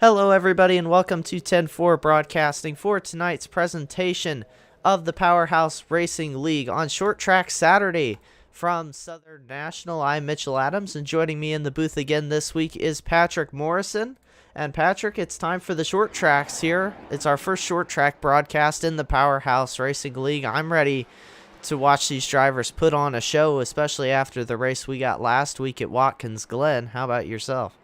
Hello, everybody, and welcome to 10-4 Broadcasting for tonight's presentation of the Powerhouse Racing League on Short Track Saturday from Southern National. I'm Mitchell Adams, and joining me in the booth again this week is Patrick Morrison. And Patrick, it's time for the short tracks here. It's our first short track broadcast in the Powerhouse Racing League. I'm ready to watch these drivers put on a show, especially after the race we got last week at Watkins Glen. How about yourself?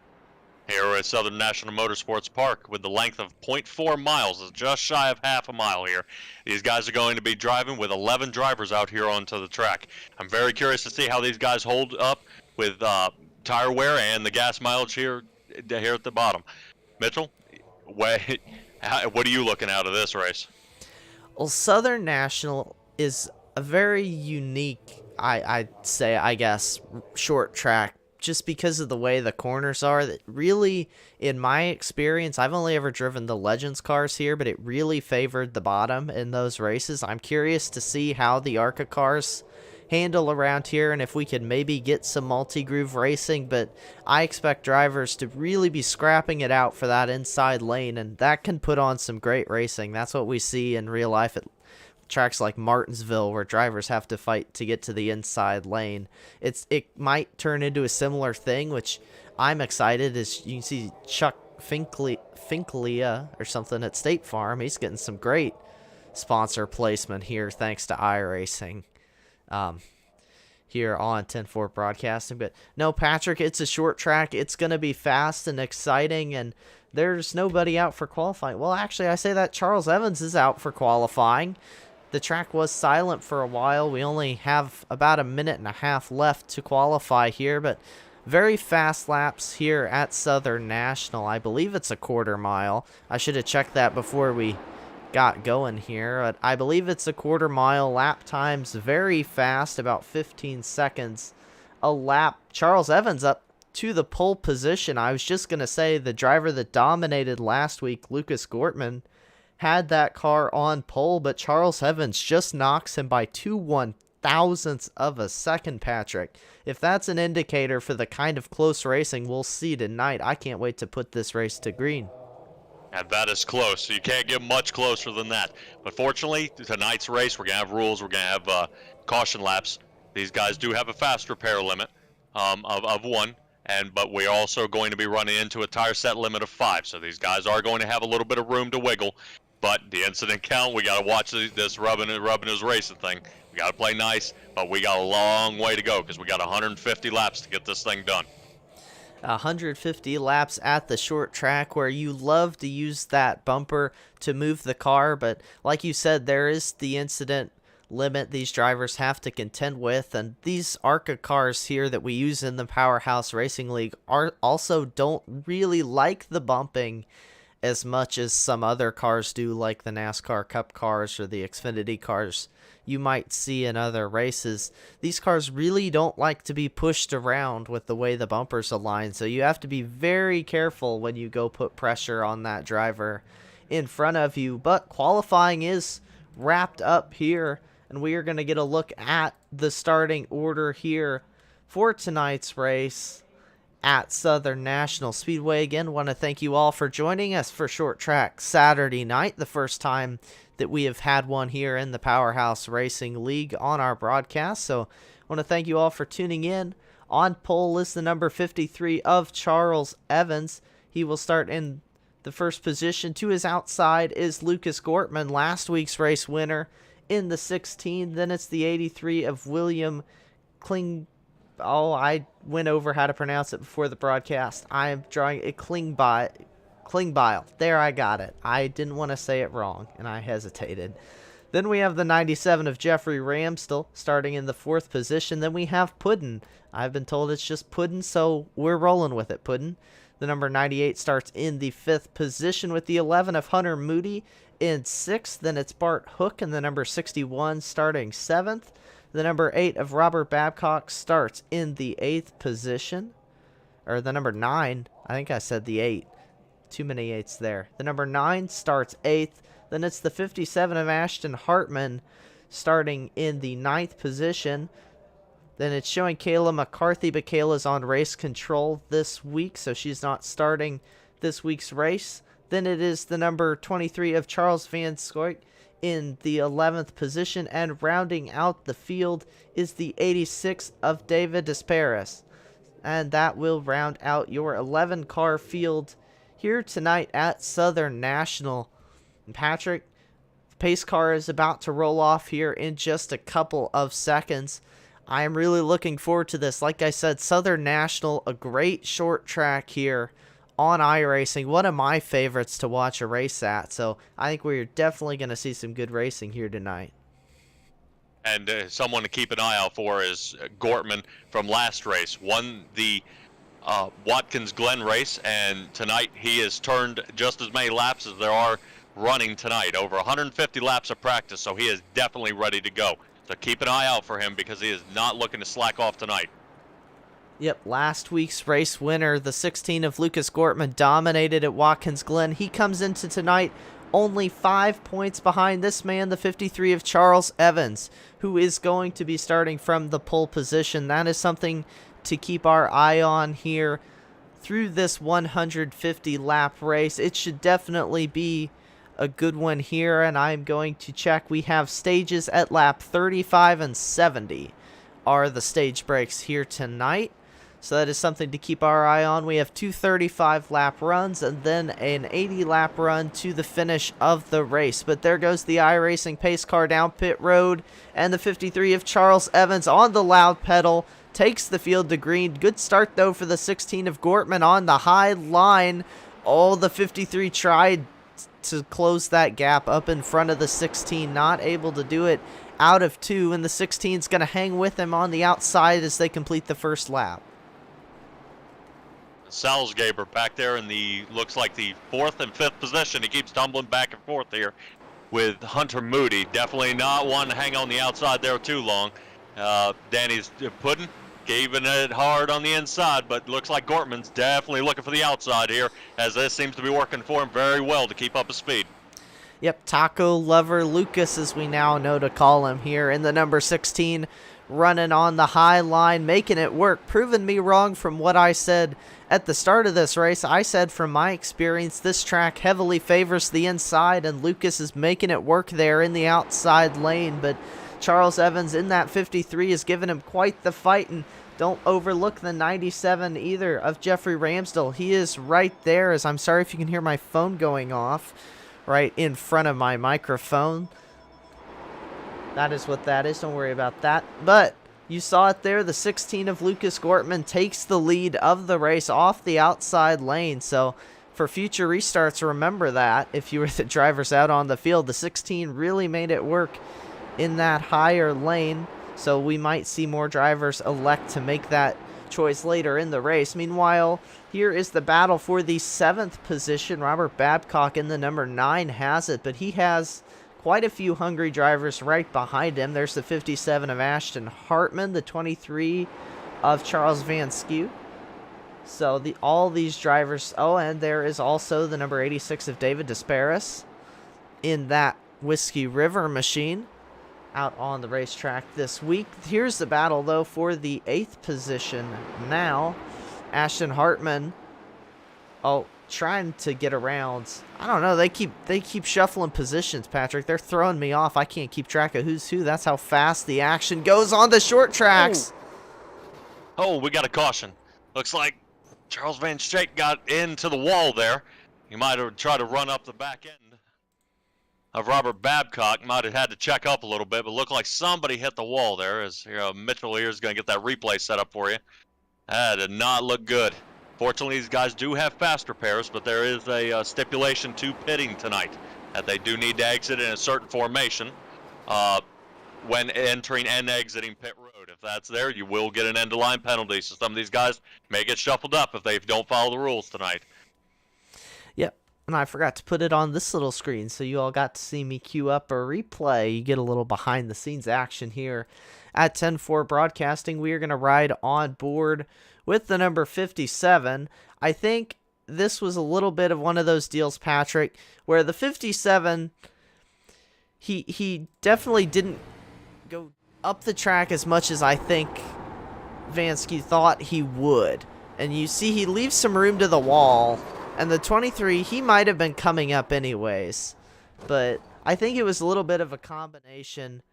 Here at Southern National Motorsports Park with the length of 0.4 miles, it's just shy of half a mile here. These guys are going to be driving with 11 drivers out here onto the track. I'm very curious to see how these guys hold up with tire wear and the gas mileage here at the bottom. Mitchell, what are you looking out of this race? Well, Southern National is a very unique, I'd say, I guess, short track just because of the way the corners are. That really, in my experience, I've only ever driven the Legends cars here, but it really favored the bottom in those races. I'm curious to see how the ARCA cars handle around here and if we could maybe get some multi-groove racing, but I expect drivers to really be scrapping it out for that inside lane, and that can put on some great racing. That's what we see in real life at tracks like Martinsville, where drivers have to fight to get to the inside lane. It might turn into a similar thing, which I'm excited. As you can see, Chuck Finklia or something at State Farm, he's getting some great sponsor placement here thanks to iRacing here on 10-4 Broadcasting. But no, Patrick, it's a short track. It's going to be fast and exciting, and there's nobody out for qualifying. Well, actually, I say that Charles Evans is out for qualifying. The track was silent for a while. We only have about a minute and a half left to qualify here, but very fast laps here at Southern National. I believe it's a quarter mile. I should have checked that before we got going here, but I believe it's a quarter mile. Lap times very fast, about 15 seconds a lap. Charles Evans up to the pole position. I was just going to say the driver that dominated last week, Lucas Gortman, had that car on pole, but Charles Evans just knocks him by 2/1000ths of a second, Patrick. If that's an indicator for the kind of close racing we'll see tonight, I can't wait to put this race to green. And that is close, so you can't get much closer than that. But fortunately, tonight's race, we're going to have rules. We're going to have caution laps. These guys do have a fast repair limit of 1. But we're also going to be running into a tire set limit of 5. So these guys are going to have a little bit of room to wiggle. But the incident count, we got to watch this rubbing his racing thing. We got to play nice, but we got a long way to go because we got 150 laps to get this thing done. 150 laps at the short track, where you love to use that bumper to move the car, but like you said, there is the incident limit these drivers have to contend with, and these ARCA cars here that we use in the Powerhouse Racing League also don't really like the bumping as much as some other cars do, like the NASCAR Cup cars or the Xfinity cars you might see in other races. These cars really don't like to be pushed around with the way the bumpers align, so you have to be very careful when you go put pressure on that driver in front of you. But qualifying is wrapped up here, and we are going to get a look at the starting order here for tonight's race at Southern National Speedway. Again, want to thank you all for joining us for Short Track Saturday night, the first time that we have had one here in the Powerhouse Racing League on our broadcast. So want to thank you all for tuning in. On pole is the number 53 of Charles Evans. He will start in the first position. To his outside is Lucas Gortman, last week's race winner in the 16. Then it's the 83 of William Kling. Oh, I went over how to pronounce it before the broadcast. I am drawing a Klingbeil. There, I got it. I didn't want to say it wrong, and I hesitated. Then we have the 97 of Jeffrey Ramstel starting in the 4th position. Then we have Puddin. I've been told it's just Puddin, so we're rolling with it, Puddin. The number 98 starts in the 5th position with the 11 of Hunter Moody in 6th. Then it's Bart Hook and the number 61 starting 7th. The number 8 of Robert Babcock starts in the 8th position. Or the number 9. I think I said the 8. Too many 8s there. The number 9 starts 8th. Then it's the 57 of Ashton Hartman starting in the 9th position. Then it's showing Kayla McCarthy, but Kayla's on race control this week, so she's not starting this week's race. Then it is the number 23 of Charles Van Scoik in the 11th position, and rounding out the field is the 86 of David Desparis. And that will round out your 11-car field here tonight at Southern National. And Patrick, the pace car is about to roll off here in just a couple of seconds. I am really looking forward to this. Like I said, Southern National, a great short track here on iRacing. One of my favorites to watch a race at. So I think we're definitely going to see some good racing here tonight. And someone to keep an eye out for is Gortman from last race. Won the Watkins Glen race, and tonight he has turned just as many laps as there are running tonight. Over 150 laps of practice, so he is definitely ready to go. So keep an eye out for him because he is not looking to slack off tonight. Yep, last week's race winner, the 16 of Lucas Gortman, dominated at Watkins Glen. He comes into tonight only 5 points behind this man, the 53 of Charles Evans, who is going to be starting from the pole position. That is something to keep our eye on here through this 150-lap race. It should definitely be a good one here, and I'm going to check. We have stages at lap 35 and 70 are the stage breaks here tonight. So that is something to keep our eye on. We have two 35-lap runs and then an 80-lap run to the finish of the race. But there goes the iRacing pace car down pit road, and the 53 of Charles Evans on the loud pedal takes the field to green. Good start, though, for the 16 of Gortman on the high line. Oh, the 53 tried to close that gap up in front of the 16, not able to do it out of 2, and the 16 is going to hang with him on the outside as they complete the first lap. Salzgeber back there in the, looks like the 4th and 5th position. He keeps tumbling back and forth here with Hunter Moody. Definitely not one to hang on the outside there too long. Danny's Puddin giving it hard on the inside, but looks like Gortman's definitely looking for the outside here, as this seems to be working for him very well to keep up his speed. Yep, Taco Lover Lucas, as we now know to call him here, in the number 16, running on the high line, making it work, proving me wrong from what I said at the start of this race. I said from my experience this track heavily favors the inside, and Lucas is making it work there in the outside lane, but Charles Evans in that 53 is giving him quite the fight, and don't overlook the 97 either of Jeffrey Ramsdell. He is right there, as I'm sorry if you can hear my phone going off right in front of my microphone. That is what that is. Don't worry about that. But you saw it there. The 16 of Lucas Gortman takes the lead of the race off the outside lane. So for future restarts, remember that. If you were the drivers out on the field, the 16 really made it work in that higher lane. So we might see more drivers elect to make that choice later in the race. Meanwhile, here is the battle for the 7th position. Robert Babcock in the number 9 has it, but he has quite a few hungry drivers right behind him. There's the 57 of Ashton Hartman, the 23 of Charles Van Skew. So all these drivers, oh, and there is also the number 86 of David Desparis in that Whiskey River machine out on the racetrack this week. Here's the battle, though, for the 8th position now. Ashton Hartman, trying to get around. I don't know. They keep shuffling positions, Patrick. They're throwing me off. I can't keep track of who's who. That's how fast the action goes on the short tracks. Oh, we got a caution. Looks like Charles Van Schaik got into the wall there. He might have tried to run up the back end of Robert Babcock. Might have had to check up a little bit, but looked like somebody hit the wall there. As Mitchell here is going to get that replay set up for you. That did not look good. Fortunately, these guys do have faster pairs, but there is a stipulation to pitting tonight that they do need to exit in a certain formation when entering and exiting pit road. If that's there, you will get an end-of-line penalty. So some of these guys may get shuffled up if they don't follow the rules tonight. Yep, and I forgot to put it on this little screen, so you all got to see me queue up a replay. You get a little behind-the-scenes action here at 10-4 Broadcasting. We are going to ride on board with the number 57. I think this was a little bit of one of those deals, Patrick, where the 57, he definitely didn't go up the track as much as I think Vansky thought he would. And you see he leaves some room to the wall And the 23, he might have been coming up anyways. But I think it was a little bit of a combination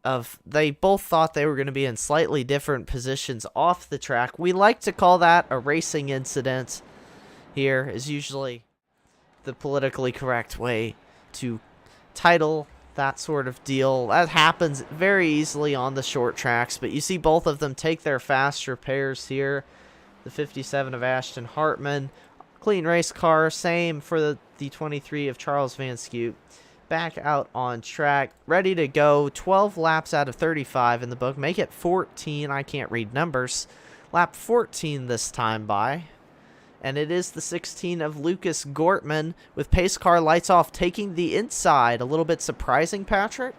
of they both thought they were going to be in slightly different positions off the track. We like to call that a racing incident. Here is usually the politically correct way to title that sort of deal. That happens very easily on the short tracks, but you see both of them take their faster pairs here. The 57 of Ashton Hartman, clean race car, same for the 23 of Charles Van Scoot. Back out on track, ready to go. 12 laps out of 35 in the book. Make it 14. I can't read numbers. Lap 14 this time by. And it is the 16 of Lucas Gortman with pace car lights off, taking the inside. A little bit surprising, Patrick?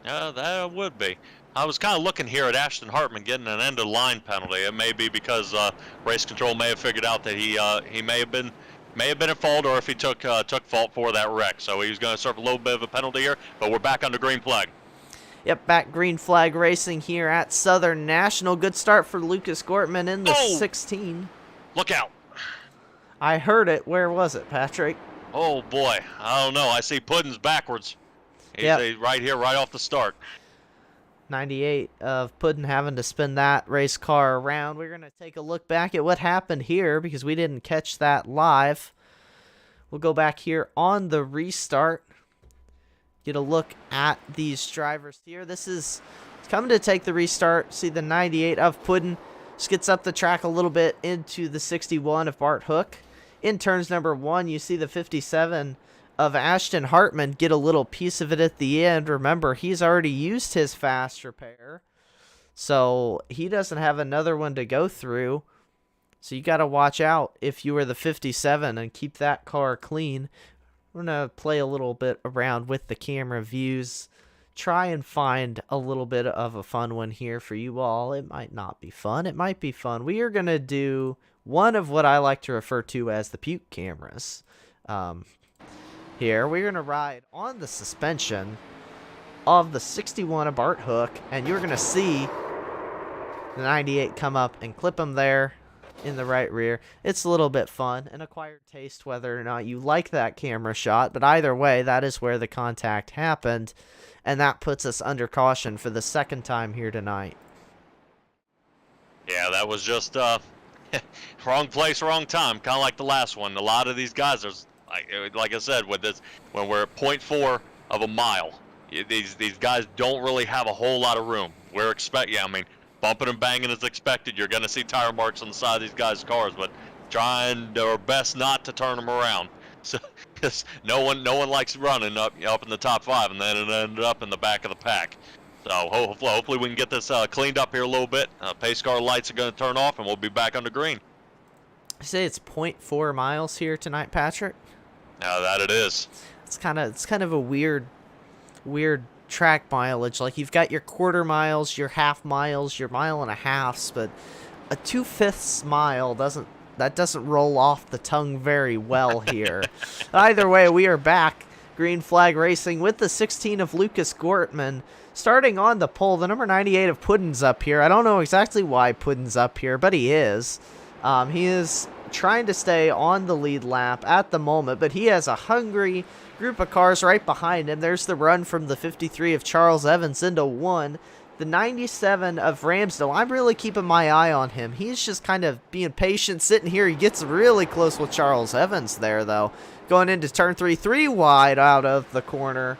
That would be. I was kind of looking here at Ashton Hartman getting an end of line penalty. It may be because race control may have figured out that he may have been at fault, or if he took fault for that wreck. So he was going to serve a little bit of a penalty here, but we're back under green flag. Yep, back green flag racing here at Southern National. Good start for Lucas Gortman in the 16. Look out. I heard it. Where was it, Patrick? Oh, boy. I don't know. I see Puddin's backwards. He's right here, right off the start. 98 of Puddin having to spin that race car around. We're going to take a look back at what happened here because we didn't catch that live. We'll go back here on the restart. Get a look at these drivers here. This is coming to take the restart. See the 98 of Puddin. Gets up the track a little bit into the 61 of Bart Hook. In turns number 1, you see the 57 of Ashton Hartman get a little piece of it at the end. Remember, he's already used his fast repair, so he doesn't have another one to go through. So you got to watch out if you were the 57 and keep that car clean. We're going to play a little bit around with the camera views. Try and find a little bit of a fun one here for you all. It might not be fun. It might be fun. We are going to do one of what I like to refer to as the puke cameras. Here, we're going to ride on the suspension of the 61 of Bart Hook, and you're going to see the 98 come up and clip him there in the right rear. It's a little bit fun, an acquired taste whether or not you like that camera shot, but either way, that is where the contact happened. And that puts us under caution for the second time here tonight. Yeah, that was just wrong place, wrong time. Kind of like the last one. A lot of these guys, there's like I said, with this, when we're at 0.4 of a mile, these guys don't really have a whole lot of room. I mean, bumping and banging is expected. You're going to see tire marks on the side of these guys' cars, but trying their best not to turn them around. So, because no one likes running up in the top 5 and then it ended up in the back of the pack. So hopefully we can get this cleaned up here a little bit. Pace car lights are going to turn off and we'll be back under green. I say it's 0.4 miles here tonight, Patrick. Now that it is. It's kind of a weird track mileage. Like you've got your quarter miles, your half miles, your mile and a halves, but a 2/5 mile doesn't roll off the tongue very well here. Either way, we are back. Green flag racing with the 16 of Lucas Gortman. Starting on the pole, the number 98 of Puddin's up here. I don't know exactly why Puddin's up here, but he is. He is trying to stay on the lead lap at the moment, but he has a hungry group of cars right behind him. There's the run from the 53 of Charles Evans into 1. The 97 of Ramsdale, I'm really keeping my eye on him. He's just kind of being patient, sitting here. He gets really close with Charles Evans there, though. Going into turn 3 wide out of the corner.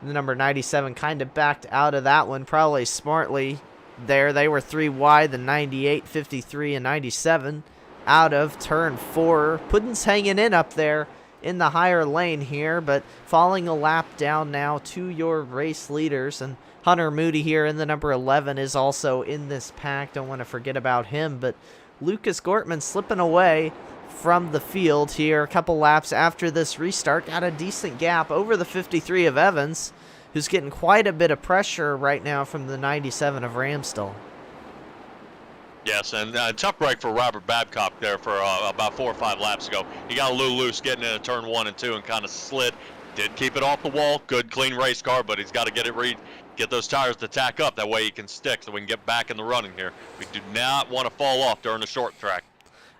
The number 97 kind of backed out of that one, probably smartly there. They were 3 wide, the 98, 53, and 97 out of turn 4. Puddin's hanging in up there in the higher lane here, but falling a lap down now to your race leaders. And Hunter Moody here in the number 11 is also in this pack. Don't want to forget about him, but Lucas Gortman slipping away from the field here a couple laps after this restart. Got a decent gap over the 53 of Evans, who's getting quite a bit of pressure right now from the 97 of Ramsdale. Yes, and tough break for Robert Babcock there for about 4 or 5 laps ago. He got a little loose getting into turn 1 and 2 and kind of slid. Did keep it off the wall. Good, clean race car, but he's got to get those tires to tack up. That way he can stick so we can get back in the running here. We do not want to fall off during the short track.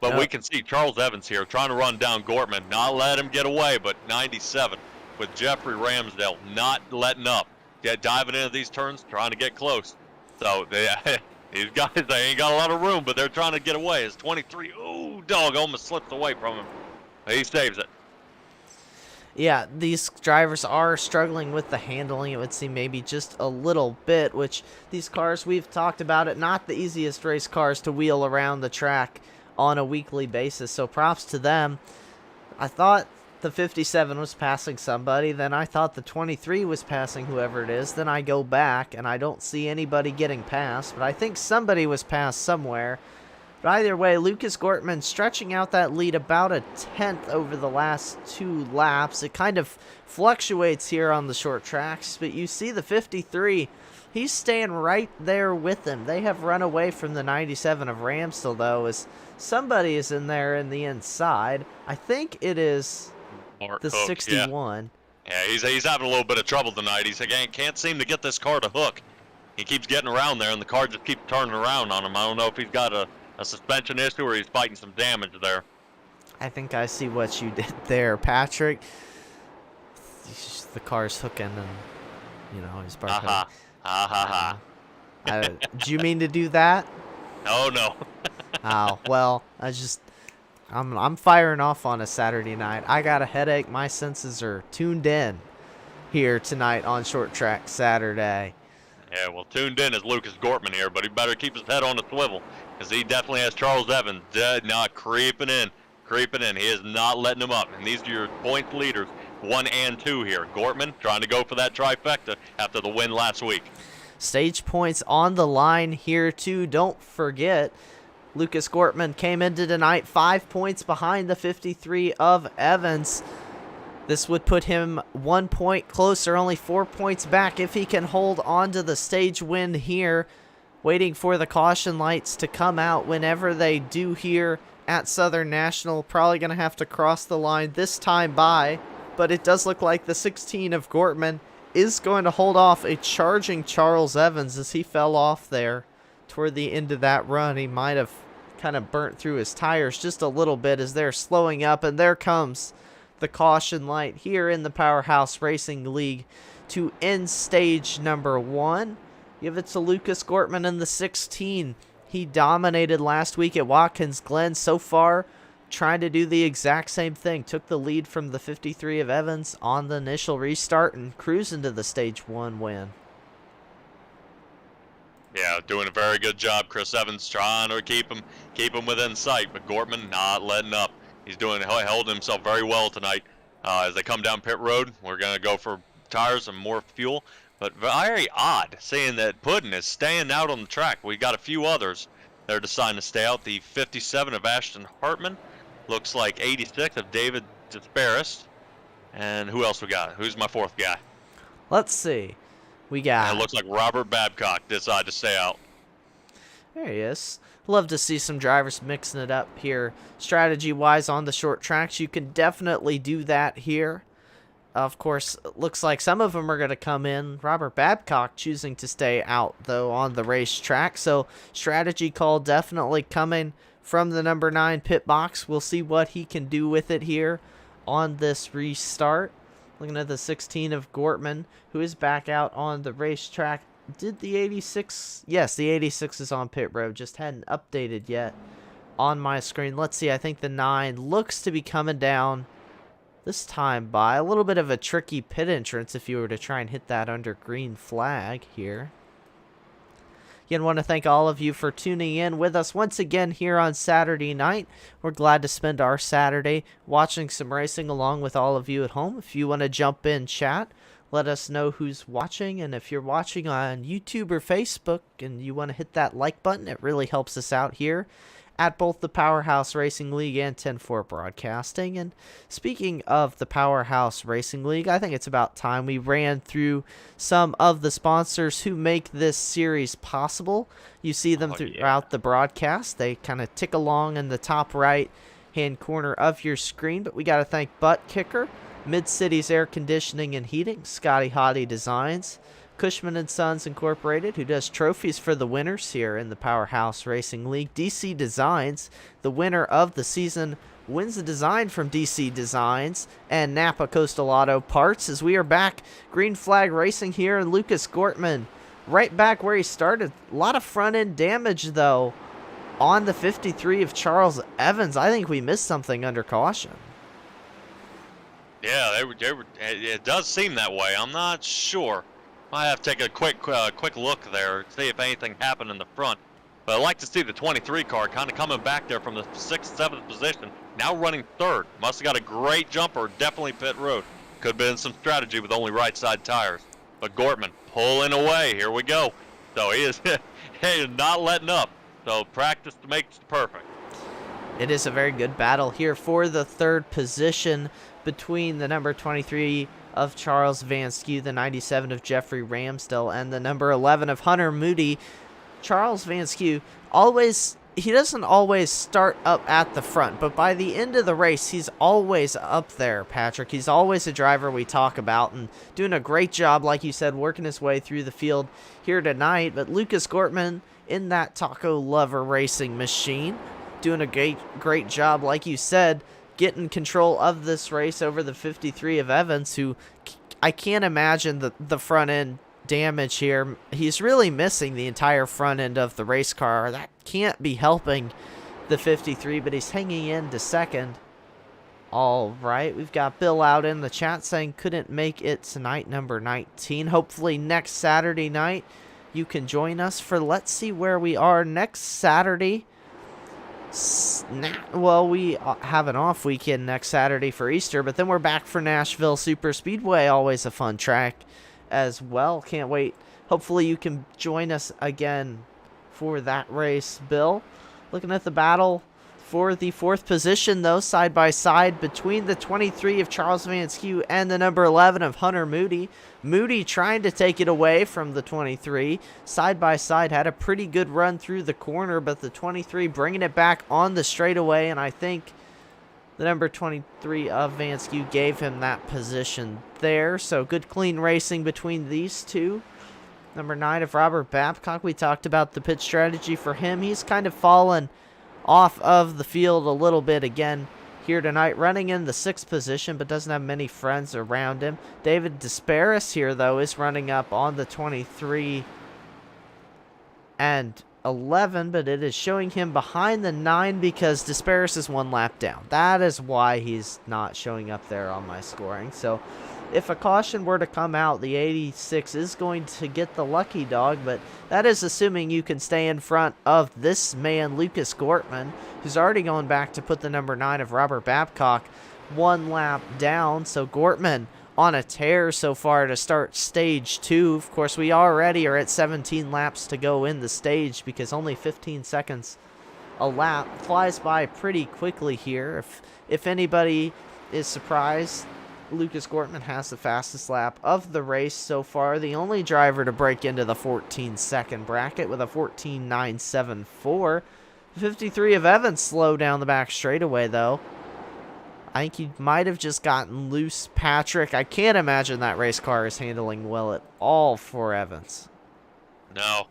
But Yep. we can see Charles Evans here trying to run down Gortman, not let him get away, but 97 with Jeffrey Ramsdale not letting up. Diving into these turns, trying to get close. So these guys, they ain't got a lot of room, but they're trying to get away. It's 23. Ooh, dog almost slips away from him. He saves it. Yeah, these drivers are struggling with the handling, it would seem, maybe just a little bit, which these cars, we've talked about it, not the easiest race cars to wheel around the track on a weekly basis, so props to them. I thought the 57 was passing somebody, then I thought the 23 was passing whoever it is, then I go back and I don't see anybody getting past, but I think somebody was passed somewhere. But either way, Lucas Gortman stretching out that lead about a tenth over the last 2 laps. It kind of fluctuates here on the short tracks, but you see the 53, he's staying right there with him. They have run away from the 97 of Ramsdale, though, as somebody is in there in the inside. I think it is Mark the Hook, 61. Yeah, he's having a little bit of trouble tonight. He's again can't seem to get this car to hook. He keeps getting around there, and the car just keeps turning around on him. I don't know if he's got a suspension issue or he's fighting some damage there. I think I see what you did there, Patrick. The car's hooking, and you know he's barking. Do you mean to do that? Oh no. Oh well, I'm firing off on a Saturday night. I got a headache. My senses are tuned in here tonight on Short Track Saturday. Yeah, well, tuned in is Lucas Gortman here, but he better keep his head on the swivel because he definitely has Charles Evans not creeping in. He is not letting him up, and these are your point leaders, 1 and 2 here. Gortman trying to go for that trifecta after the win last week. Stage points on the line here too. Don't forget, Lucas Gortman came into tonight 5 points behind the 53 of Evans. This would put him 1 point closer, only 4 points back if he can hold on to the stage win here. Waiting for the caution lights to come out whenever they do here at Southern National. Probably going to have to cross the line this time by, but it does look like the 16 of Gortman is going to hold off a charging Charles Evans as he fell off there toward the end of that run. He might have kind of burnt through his tires just a little bit as they're slowing up, and there comes the caution light here in the Powerhouse Racing League to end stage number 1. Give it to Lucas Gortman in the 16. He dominated last week at Watkins Glen. So far, trying to do the exact same thing. Took the lead from the 53 of Evans on the initial restart and cruised into the stage 1 win. Yeah, doing a very good job. Chris Evans trying to keep him within sight, but Gortman not letting up. He's holding himself very well tonight. As they come down pit road, we're going to go for tires and more fuel. But very odd seeing that Puddin is staying out on the track. We got a few others that are deciding to stay out. The 57 of Ashton Hartman. Looks like 86 of David Disparis. And who else we got? Who's my 4th guy? Let's see. We got... It looks like Robert Babcock decided to stay out. There he is. Love to see some drivers mixing it up here. Strategy-wise on the short tracks, you can definitely do that here. Of course, it looks like some of them are going to come in. Robert Babcock choosing to stay out, though, on the racetrack. So, strategy call definitely coming from the number 9 pit box. We'll see what he can do with it here on this restart. Looking at the 16 of Gortman, who is back out on the racetrack. Did the 86? Yes, the 86 is on pit road. Just hadn't updated yet on my screen. Let's see. I think the 9 looks to be coming down this time by. A little bit of a tricky pit entrance if you were to try and hit that under green flag here. Again, want to thank all of you for tuning in with us once again here on Saturday night. We're glad to spend our Saturday watching some racing along with all of you at home. If you want to jump in chat, let us know who's watching. And if you're watching on YouTube or Facebook and you want to hit that like button, it really helps us out here at both the Powerhouse Racing League and 10-4 Broadcasting. And speaking of the Powerhouse Racing League, I think it's about time we ran through some of the sponsors who make this series possible. You see them throughout the broadcast. They kind of tick along in the top right hand corner of your screen. But we got to thank Butt Kicker, Mid-Cities Air Conditioning and Heating, Scotty Hottie Designs, Cushman and Sons Incorporated, who does trophies for the winners here in the Powerhouse Racing League. DC Designs, the winner of the season, wins the design from DC Designs, and Napa Coastal Auto Parts. As we are back, Green Flag Racing here, and Lucas Gortman right back where he started. A lot of front end damage though on the 53 of Charles Evans. I think we missed something under caution. Yeah, it does seem that way. I'm not sure. I have to take a quick look there, see if anything happened in the front. But I'd like to see the 23 car kind of coming back there from the 6th, 7th position, now running 3rd. Must have got a great jumper, definitely pit road. Could have been some strategy with only right side tires. But Gortman pulling away, here we go. So he is not letting up. So practice makes perfect. It is a very good battle here for the 3rd position between the number 23 of Charles Van Skew, the 97 of Jeffrey Ramsdell, and the number 11 of Hunter Moody. Charles Van Skew he doesn't always start up at the front, but by the end of the race, he's always up there, Patrick. He's always a driver we talk about and doing a great job, like you said, working his way through the field here tonight. But Lucas Gortman in that Taco Lover Racing machine, doing a great job, like you said, getting control of this race over the 53 of Evans, who I can't imagine the front end damage here. He's really missing the entire front end of the race car. That can't be helping the 53, but he's hanging in to 2nd. All right, we've got Bill out in the chat saying couldn't make it tonight, number 19. Hopefully next Saturday night you can join us for, let's see where we are next Saturday. Well, we have an off weekend next Saturday for Easter, but then we're back for Nashville Super Speedway. Always a fun track as well. Can't wait. Hopefully you can join us again for that race, Bill. Looking at the battle for the 4th position, though, side by side between the 23 of Charles Van Skew and the number 11 of Hunter Moody. Moody trying to take it away from the 23. Side by side, had a pretty good run through the corner, but the 23 bringing it back on the straightaway, and I think the number 23 of Van Skew gave him that position there. So good clean racing between these two. Number 9 of Robert Babcock, we talked about the pit strategy for him. He's kind of fallen off of the field a little bit again here tonight, running in the 6th position, but doesn't have many friends around him. David Desparis here, though, is running up on the 23 and 11, but it is showing him behind the 9 because Desparis is 1 lap down. That is why he's not showing up there on my scoring. So if a caution were to come out, the 86 is going to get the lucky dog, but that is assuming you can stay in front of this man, Lucas Gortman, who's already going back to put the number 9 of Robert Babcock 1 lap down. So Gortman on a tear so far to start stage 2. Of course, we already are at 17 laps to go in the stage because only 15 seconds a lap flies by pretty quickly here. If anybody is surprised, Lucas Gortman has the fastest lap of the race so far. The only driver to break into the 14-second bracket with a 14.974. 53 of Evans slow down the back straightaway, though. I think he might have just gotten loose, Patrick. I can't imagine that race car is handling well at all for Evans. No,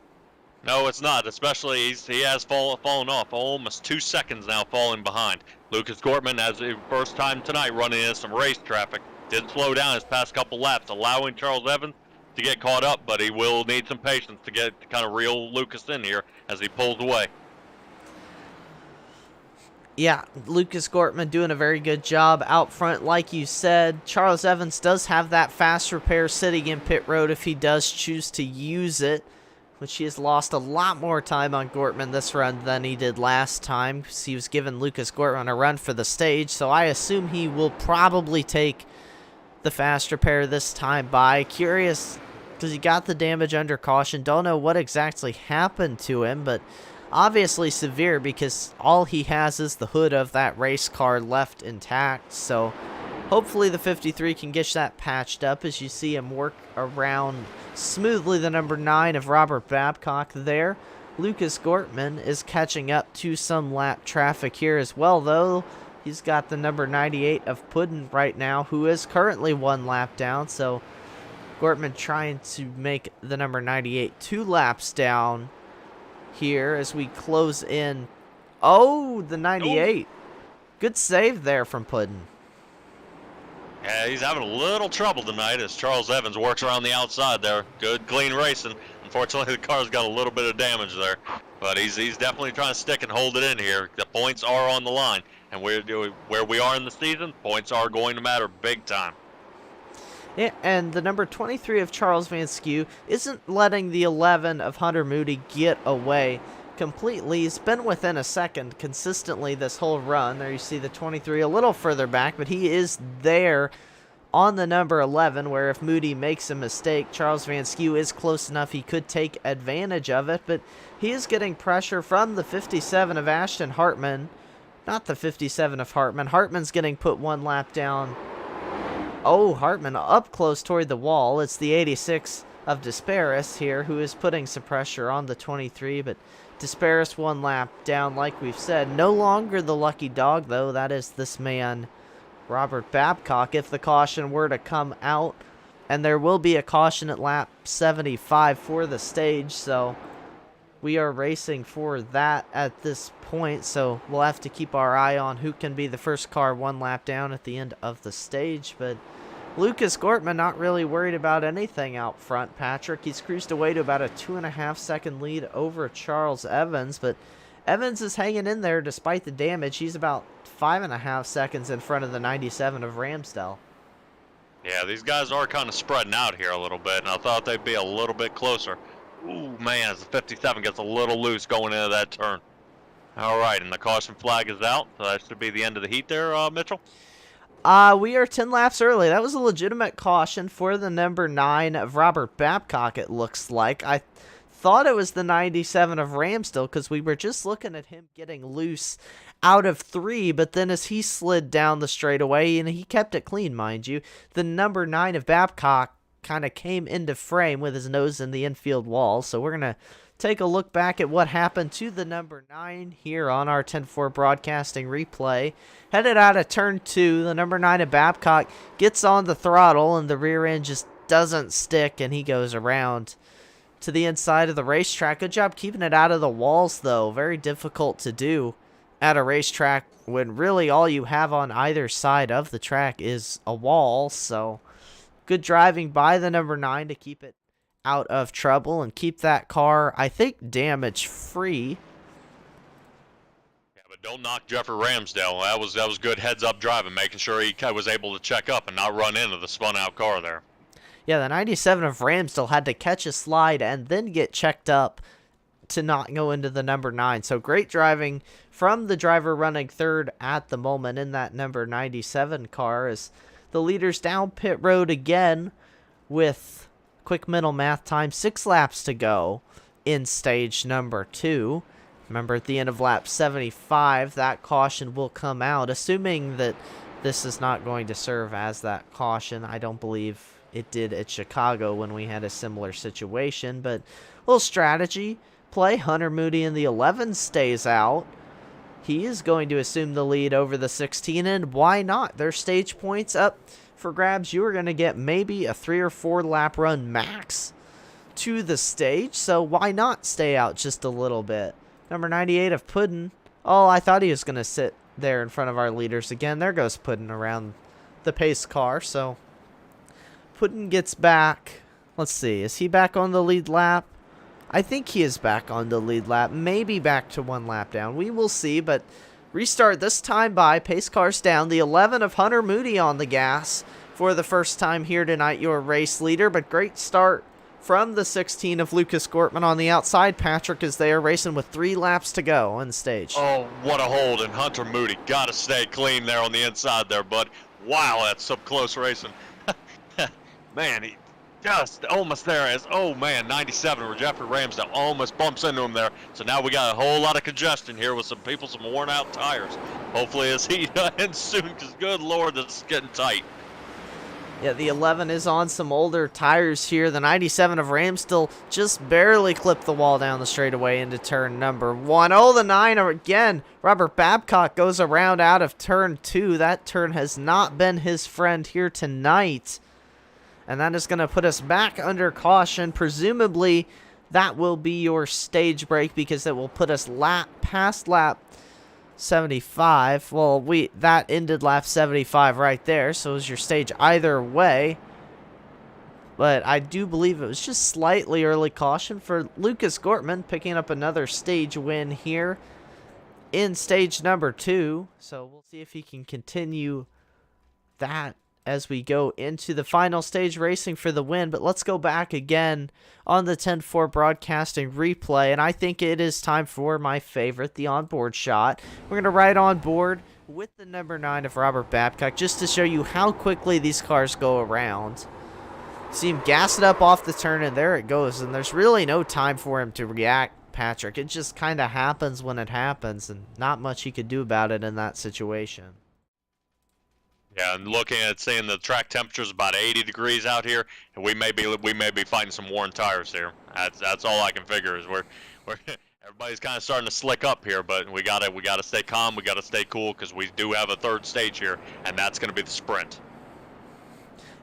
it's not. Especially he has fallen off almost 2 seconds now, falling behind. Lucas Gortman has his first time tonight running into some race traffic. Didn't slow down his past couple laps, allowing Charles Evans to get caught up, but he will need some patience to kind of reel Lucas in here as he pulls away. Yeah, Lucas Gortman doing a very good job out front, like you said. Charles Evans does have that fast repair sitting in pit road if he does choose to use it, which he has lost a lot more time on Gortman this run than he did last time, because he was giving Lucas Gortman a run for the stage, so I assume he will probably take the fast repair this time by. Curious, because he got the damage under caution. Don't know what exactly happened to him, but obviously severe because all he has is the hood of that race car left intact. So hopefully the 53 can get that patched up as you see him work around smoothly the number 9 of Robert Babcock there. Lucas Gortman is catching up to some lap traffic here as well, though. He's got the number 98 of Puddin right now, who is currently 1 lap down. So Gortman trying to make the number 98 2 laps down here as we close in. Oh, the 98. Good save there from Puddin. Yeah, he's having a little trouble tonight as Charles Evans works around the outside there. Good, clean racing. Unfortunately, the car's got a little bit of damage there, but he's definitely trying to stick and hold it in here. The points are on the line, and where we are in the season, points are going to matter big time. Yeah, and the number 23 of Charles Van Skew isn't letting the 11 of Hunter Moody get away completely. He's been within a second consistently this whole run. There you see the 23 a little further back, but he is there on the number 11, where if Moody makes a mistake, Charles Van Skew is close enough he could take advantage of it, but he is getting pressure from the 57 of Ashton Hartman. Not the 57 of Hartman. Hartman's getting put 1 lap down. Oh, Hartman up close toward the wall. It's the 86 of Desparis here who is putting some pressure on the 23, but Desparis 1 lap down like we've said. No longer the lucky dog, though. That is this man, Robert Babcock, if the caution were to come out. And there will be a caution at lap 75 for the stage, so we are racing for that at this point, so we'll have to keep our eye on who can be the first car 1 lap down at the end of the stage. But Lucas Gortman not really worried about anything out front, Patrick. He's cruised away to about a 2.5-second lead over Charles Evans, but Evans is hanging in there despite the damage. He's about 5.5 seconds in front of the 97 of Ramsdell. Yeah, these guys are kind of spreading out here a little bit, and I thought they'd be a little bit closer. Ooh, man, as the 57 gets a little loose going into that turn. All right, and the caution flag is out, so that should be the end of the heat there, Mitchell. We are 10 laps early. That was a legitimate caution for the number 9 of Robert Babcock, it looks like. I thought it was the 97 of Ramsdell because we were just looking at him getting loose out of 3, but then as he slid down the straightaway, and he kept it clean, mind you, the number 9 of Babcock kind of came into frame with his nose in the infield wall. So we're going to take a look back at what happened to the number 9 here on our 10-4 broadcasting replay. Headed out of turn 2, the number 9 of Babcock gets on the throttle, and the rear end just doesn't stick, and he goes around to the inside of the racetrack. Good job keeping it out of the walls, though. Very difficult to do at a racetrack when really all you have on either side of the track is a wall. So good driving by the number 9 to keep it out of trouble and keep that car, I think, damage free. Yeah, but don't knock Jeffrey Ramsdell. That was good heads up driving, making sure he was able to check up and not run into the spun out car there. Yeah, the 97 of Ramsdell had to catch a slide and then get checked up to not go into the number 9. So great driving from the driver running third at the moment in that number 97 car, as the leaders down pit road again with quick mental math time, 6 laps to go in stage number 2. Remember, at the end of lap 75, that caution will come out, assuming that this is not going to serve as that caution. I don't believe it did at Chicago when we had a similar situation, but a little strategy play. Hunter Moody in the 11 stays out. He is going to assume the lead over the 16, and why not? There's stage points up for grabs. You are going to get maybe a 3 or 4 lap run max to the stage, so why not stay out just a little bit? Number 98 of Puddin. Oh, I thought he was going to sit there in front of our leaders again. There goes Puddin around the pace car, so Puddin gets back. Let's see, is he back on the lead lap? I think he is back on the lead lap, maybe back to 1 lap down. We will see, but restart this time by pace cars down. The 11 of Hunter Moody on the gas for the first time here tonight, your race leader, but great start from the 16 of Lucas Gortman on the outside. Patrick is there racing with 3 laps to go on the stage. Oh, what a hold, and Hunter Moody got to stay clean there on the inside there, bud. Wow, that's some close racing. Man, he just almost there as, oh man, 97 where Jeffrey Ramsdell almost bumps into him there. So now we got a whole lot of congestion here with some people, some worn out tires. Hopefully as he ends soon, because good Lord, this is getting tight. Yeah, the 11 is on some older tires here. The 97 of Ramsdell just barely clipped the wall down the straightaway into turn number 1. Oh, the 9 again. Robert Babcock goes around out of turn 2. That turn has not been his friend here tonight, And that is going to put us back under caution. Presumably, that will be your stage break because it will put us past lap 75. Well, that ended lap 75 right there, so it was your stage either way. But I do believe it was just slightly early caution for Lucas Gortman, picking up another stage win here in stage number 2. So we'll see if he can continue that as we go into the final stage racing for the win. But let's go back again on the 10-4 broadcasting replay, and I think it is time for my favorite, the onboard shot. We're going to ride on board with the number 9 of Robert Babcock just to show you how quickly these cars go around. See him gas it up off the turn, and there it goes, and there's really no time for him to react, Patrick. It just kind of happens when it happens, and not much he could do about it in that situation. Yeah, and looking at saying the track temperature is about 80 degrees out here, and we may be fighting some worn tires here. That's all I can figure is we're everybody's kind of starting to slick up here, but we gotta stay calm, we gotta stay cool because we do have a third stage here, and that's gonna be the sprint.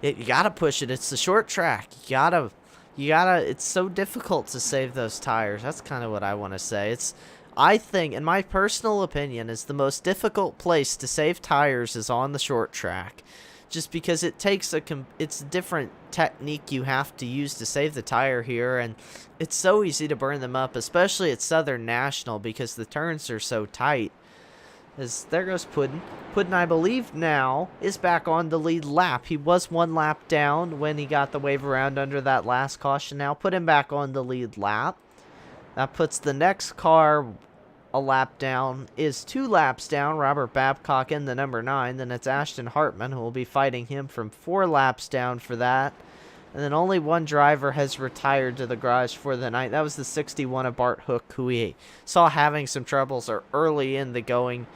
You gotta push it. It's the short track. You gotta. It's so difficult to save those tires. That's kind of what I want to say. I think, in my personal opinion, is the most difficult place to save tires is on the short track, just because it takes it's a different technique you have to use to save the tire here, and it's so easy to burn them up, especially at Southern National because the turns are so tight. There goes Puddin. Puddin, I believe now, is back on the lead lap. He was 1 lap down when he got the wave around under that last caution. Now put him back on the lead lap. That puts the next car a lap down, is 2 laps down. Robert Babcock in the number 9. Then it's Ashton Hartman who will be fighting him from 4 laps down for that. And then only 1 driver has retired to the garage for the night. That was the 61 of Bart Hook, who we saw having some troubles early in the going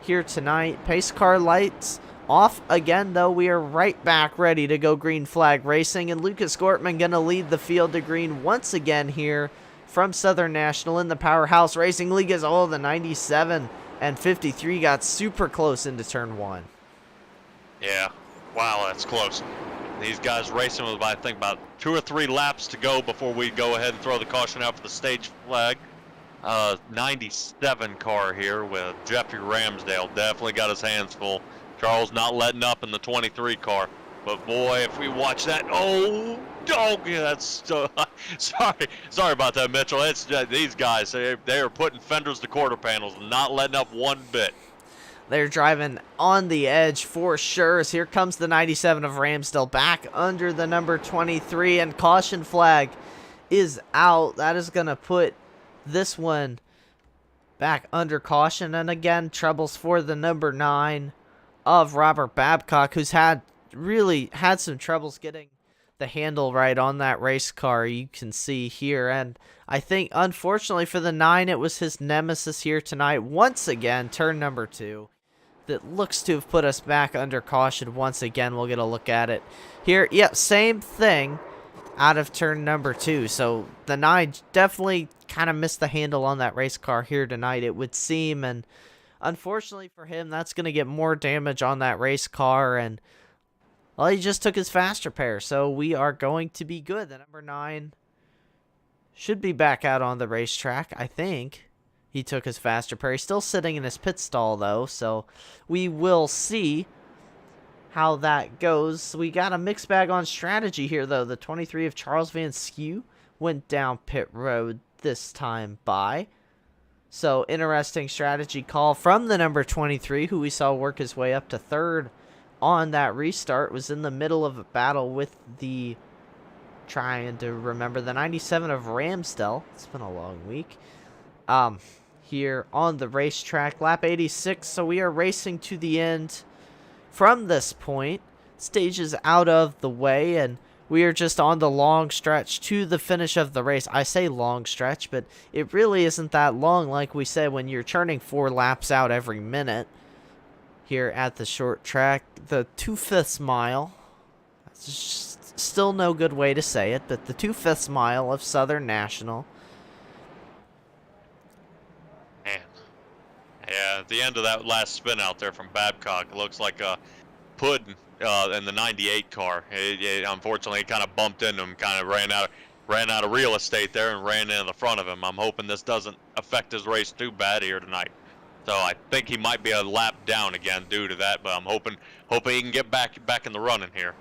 here tonight. Pace car lights off again, though. We are right back ready to go green flag racing, and Lucas Gortman going to lead the field to green once again here from Southern National in the Powerhouse Racing League. As all the 97 and 53 got super close into turn 1. Yeah, wow, that's close. These guys racing with, I think, about 2 or 3 laps to go before we go ahead and throw the caution out for the stage flag. 97 car here with Jeffrey Ramsdale. Definitely got his hands full. Charles not letting up in the 23 car. But boy, if we watch that, oh, yeah, that's sorry about that, Mitchell. It's these guys. They are putting fenders to quarter panels and not letting up one bit. They're driving on the edge for sure. As here comes the 97 of Ramsdale back under the number 23, and caution flag is out. That is going to put this one back under caution, and again, troubles for the number 9 of Robert Babcock, who's really had some troubles getting the handle right on that race car, you can see here. And I think, unfortunately for the 9, it was his nemesis here tonight. Once again, turn number 2. That looks to have put us back under caution once again. We'll get a look at it here. Yep, same thing out of turn number 2. So the 9 definitely kind of missed the handle on that race car here tonight, it would seem. And unfortunately for him, that's going to get more damage on that race car. And well, he just took his fast repair, so we are going to be good. The number 9 should be back out on the racetrack, I think. He took his fast repair. He's still sitting in his pit stall, though, so we will see how that goes. We got a mixed bag on strategy here, though. The 23 of Charles Van Skew went down pit road this time by. So, interesting strategy call from the number 23, who we saw work his way up to 3rd on that restart. Was in the middle of a battle with the, trying to remember, the 97 of Ramsdale. It's been a long week. Here on the racetrack, lap 86. So we are racing to the end from this point. Stage is out of the way, and we are just on the long stretch to the finish of the race. I say long stretch, but it really isn't that long, like we said, when you're churning 4 laps out every minute here at the short track. The 2/5 mile, that's just still no good way to say it, but the 2/5 mile of Southern National. Man, yeah, at the end of that last spin out there from Babcock, it looks like Puddin in the 98 car. Unfortunately, it kind of bumped into him, kind of ran out of real estate there and ran into the front of him. I'm hoping this doesn't affect his race too bad here tonight. So I think he might be a lap down again due to that, but I'm hoping he can get back in the running here.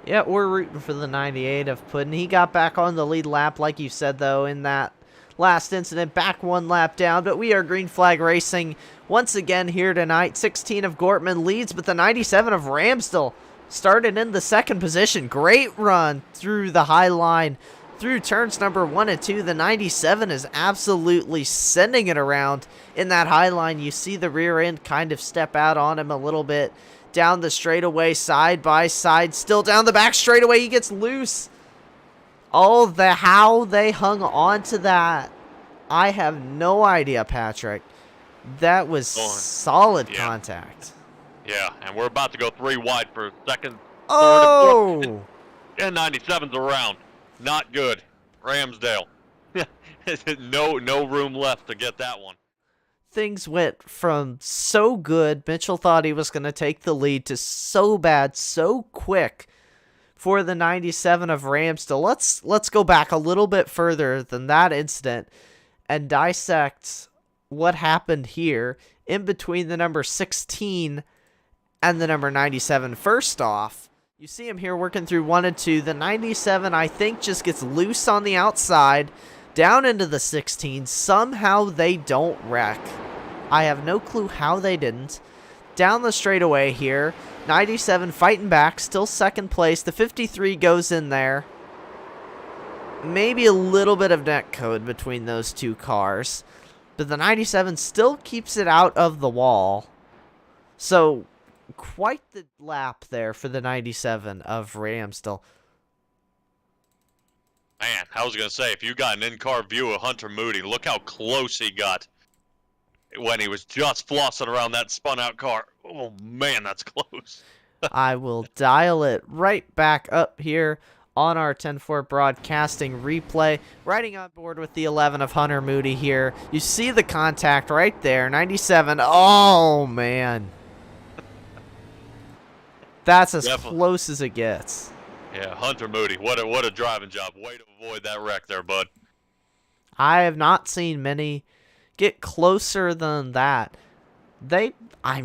Yeah, we're rooting for the 98 of Puddin. He got back on the lead lap, like you said, though, in that last incident, back one lap down. But we are green flag racing once again here tonight. 16 of Gortman leads, but the 97 of Ramsdell started in the second position. Great run through the high line, through turns number 1 and 2. The 97 is absolutely sending it around in that high line. You see the rear end kind of step out on him a little bit. Down the straightaway, side by side, still down the back straightaway, he gets loose. Oh, how they hung on to that, I have no idea, Patrick. That was solid contact. Yeah, and we're about to go 3 wide for second, oh! third, and 97's around. Not good. Ramsdale. No room left to get that one. Things went from so good, Mitchell thought he was going to take the lead, to so bad, so quick for the 97 of Ramsdell. Let's go back a little bit further than that incident and dissect what happened here in between the number 16 and the number 97. First off, you see him here working through 1 and 2. The 97, I think, just gets loose on the outside, down into the 16. Somehow they don't wreck. I have no clue how they didn't. Down the straightaway here, 97 fighting back, still second place. The 53 goes in there. Maybe a little bit of net code between those two cars, but the 97 still keeps it out of the wall. So quite the lap there for the 97 of Ramsdell. Man, I was going to say, if you got an in-car view of Hunter Moody, look how close he got when he was just flossing around that spun-out car. Oh, man, that's close. I will dial it right back up here on our 10-4 broadcasting replay. Riding on board with the 11 of Hunter Moody here. You see the contact right there. 97. Oh, man. That's as close as it gets. Yeah, Hunter Moody. What a driving job. Way to avoid that wreck there, bud. I have not seen many get closer than that. They had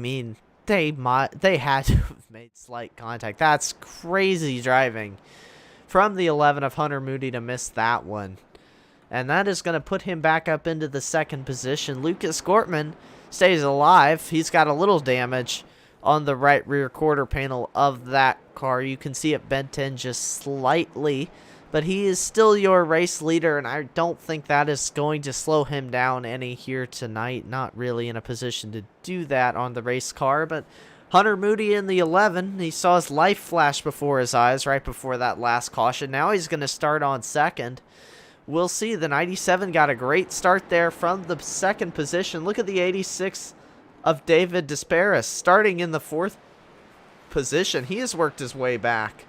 to have made slight contact. That's crazy driving from the 11 of Hunter Moody to miss that one. And that is going to put him back up into the second position. Lucas Gortman stays alive. He's got a little damage on the right rear quarter panel of that car. You can see it bent in just slightly, but he is still your race leader, and I don't think that is going to slow him down any here tonight. Not really in a position to do that on the race car, but Hunter Moody in the 11, he saw his life flash before his eyes right before that last caution. Now he's going to start on second. We'll see. The 97 got a great start there from the second position. Look at the 86 of David Desparis starting in the fourth position. He has worked his way back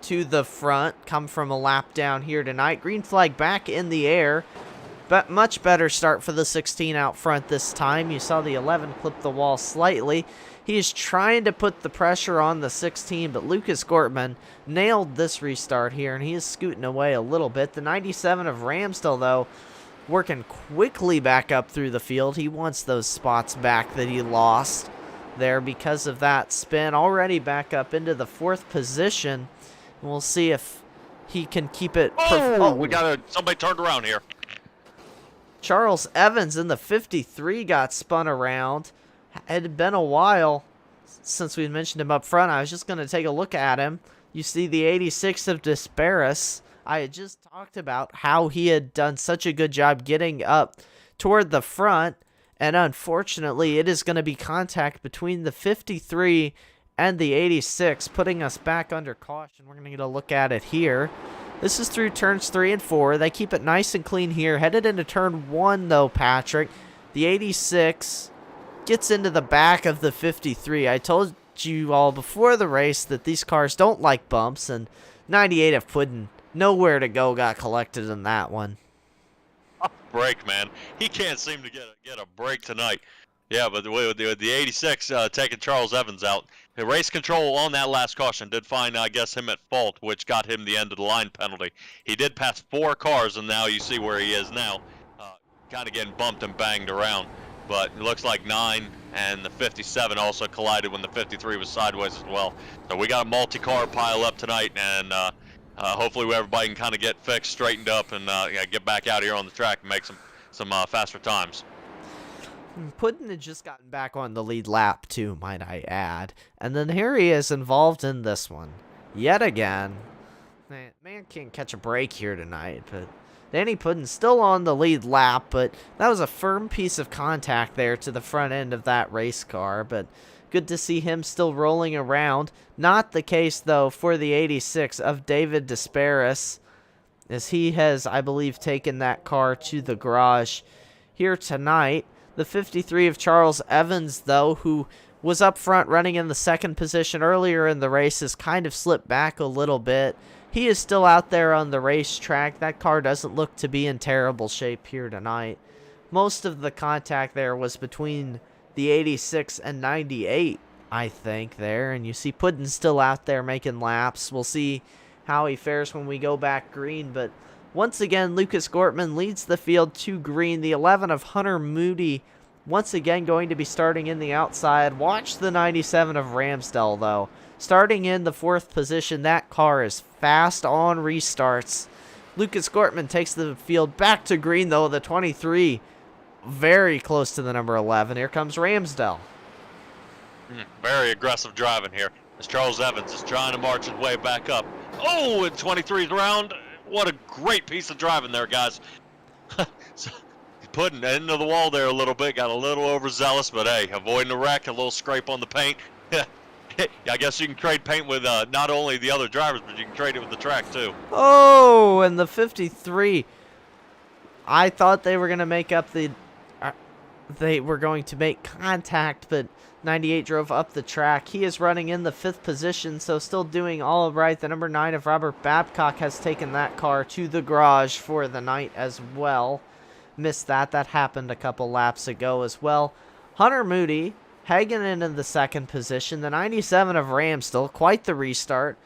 to the front, come from a lap down here tonight. Green flag back in the air, but much better start for the 16 out front this time. You saw the 11 clip the wall slightly. He is trying to put the pressure on the 16, but Lucas Gortman nailed this restart here, and he is scooting away a little bit. The 97 of Ramsdell, though, working quickly back up through the field. He wants those spots back that he lost there because of that spin. Already back up into the fourth position. We'll see if he can keep it. We got somebody turned around here. Charles Evans in the 53 got spun around. It had been a while since we mentioned him up front. I was just going to take a look at him. You see the 86 of Desparis. I had just talked about how he had done such a good job getting up toward the front, and unfortunately it is going to be contact between the 53 and the 86, putting us back under caution. We're going to get a look at it here. This is through turns 3 and 4. They keep it nice and clean here. Headed into turn 1, though, Patrick. The 86 gets into the back of the 53. I told you all before the race that these cars don't like bumps, and 98 of Puddin, nowhere to go, got collected in that one. Break, man. He can't seem to get a break tonight. Yeah, but the 86 taking Charles Evans out. The race control on that last caution did find, I guess, him at fault, which got him the end of the line penalty. He did pass 4 cars, and now you see where he is now, kind of getting bumped and banged around. But it looks like 9 and the 57 also collided when the 53 was sideways as well. So we got a multi-car pile up tonight, and hopefully everybody can kind of get fixed, straightened up, and get back out here on the track and make some faster times. Puddin had just gotten back on the lead lap too, might I add. And then here he is involved in this one. Yet again. Man can't catch a break here tonight, but Danny Puddin still on the lead lap, but that was a firm piece of contact there to the front end of that race car, but good to see him still rolling around. Not the case, though, for the 86 of David Desparis, as he has, I believe, taken that car to the garage here tonight. The 53 of Charles Evans, though, who was up front running in the second position earlier in the race, has kind of slipped back a little bit. He is still out there on the racetrack. That car doesn't look to be in terrible shape here tonight. Most of the contact there was between the 86 and 98, I think, there. And you see Puddin still out there making laps. We'll see how he fares when we go back green, but once again, Lucas Gortman leads the field to green. The 11 of Hunter Moody once again going to be starting in the outside. Watch the 97 of Ramsdell, though. Starting in the 4th position, that car is fast on restarts. Lucas Gortman takes the field back to green, though. The 23 very close to the number 11. Here comes Ramsdell. Very aggressive driving here as Charles Evans is trying to march his way back up. Oh, and 23's around. What a great piece of driving there, guys. So, putting into the wall there a little bit, got a little overzealous, but hey, avoiding the wreck, a little scrape on the paint. I guess you can trade paint with not only the other drivers, but you can trade it with the track too. Oh, and the 53. I thought they were going to make up the... they were going to make contact, but 98 drove up the track. He is running in the 5th position, so still doing all right. The number 9 of Robert Babcock has taken that car to the garage for the night as well. Missed that. That happened a couple laps ago as well. Hunter Moody hanging in the 2nd position. The 97 of Ramsdell, quite the restart,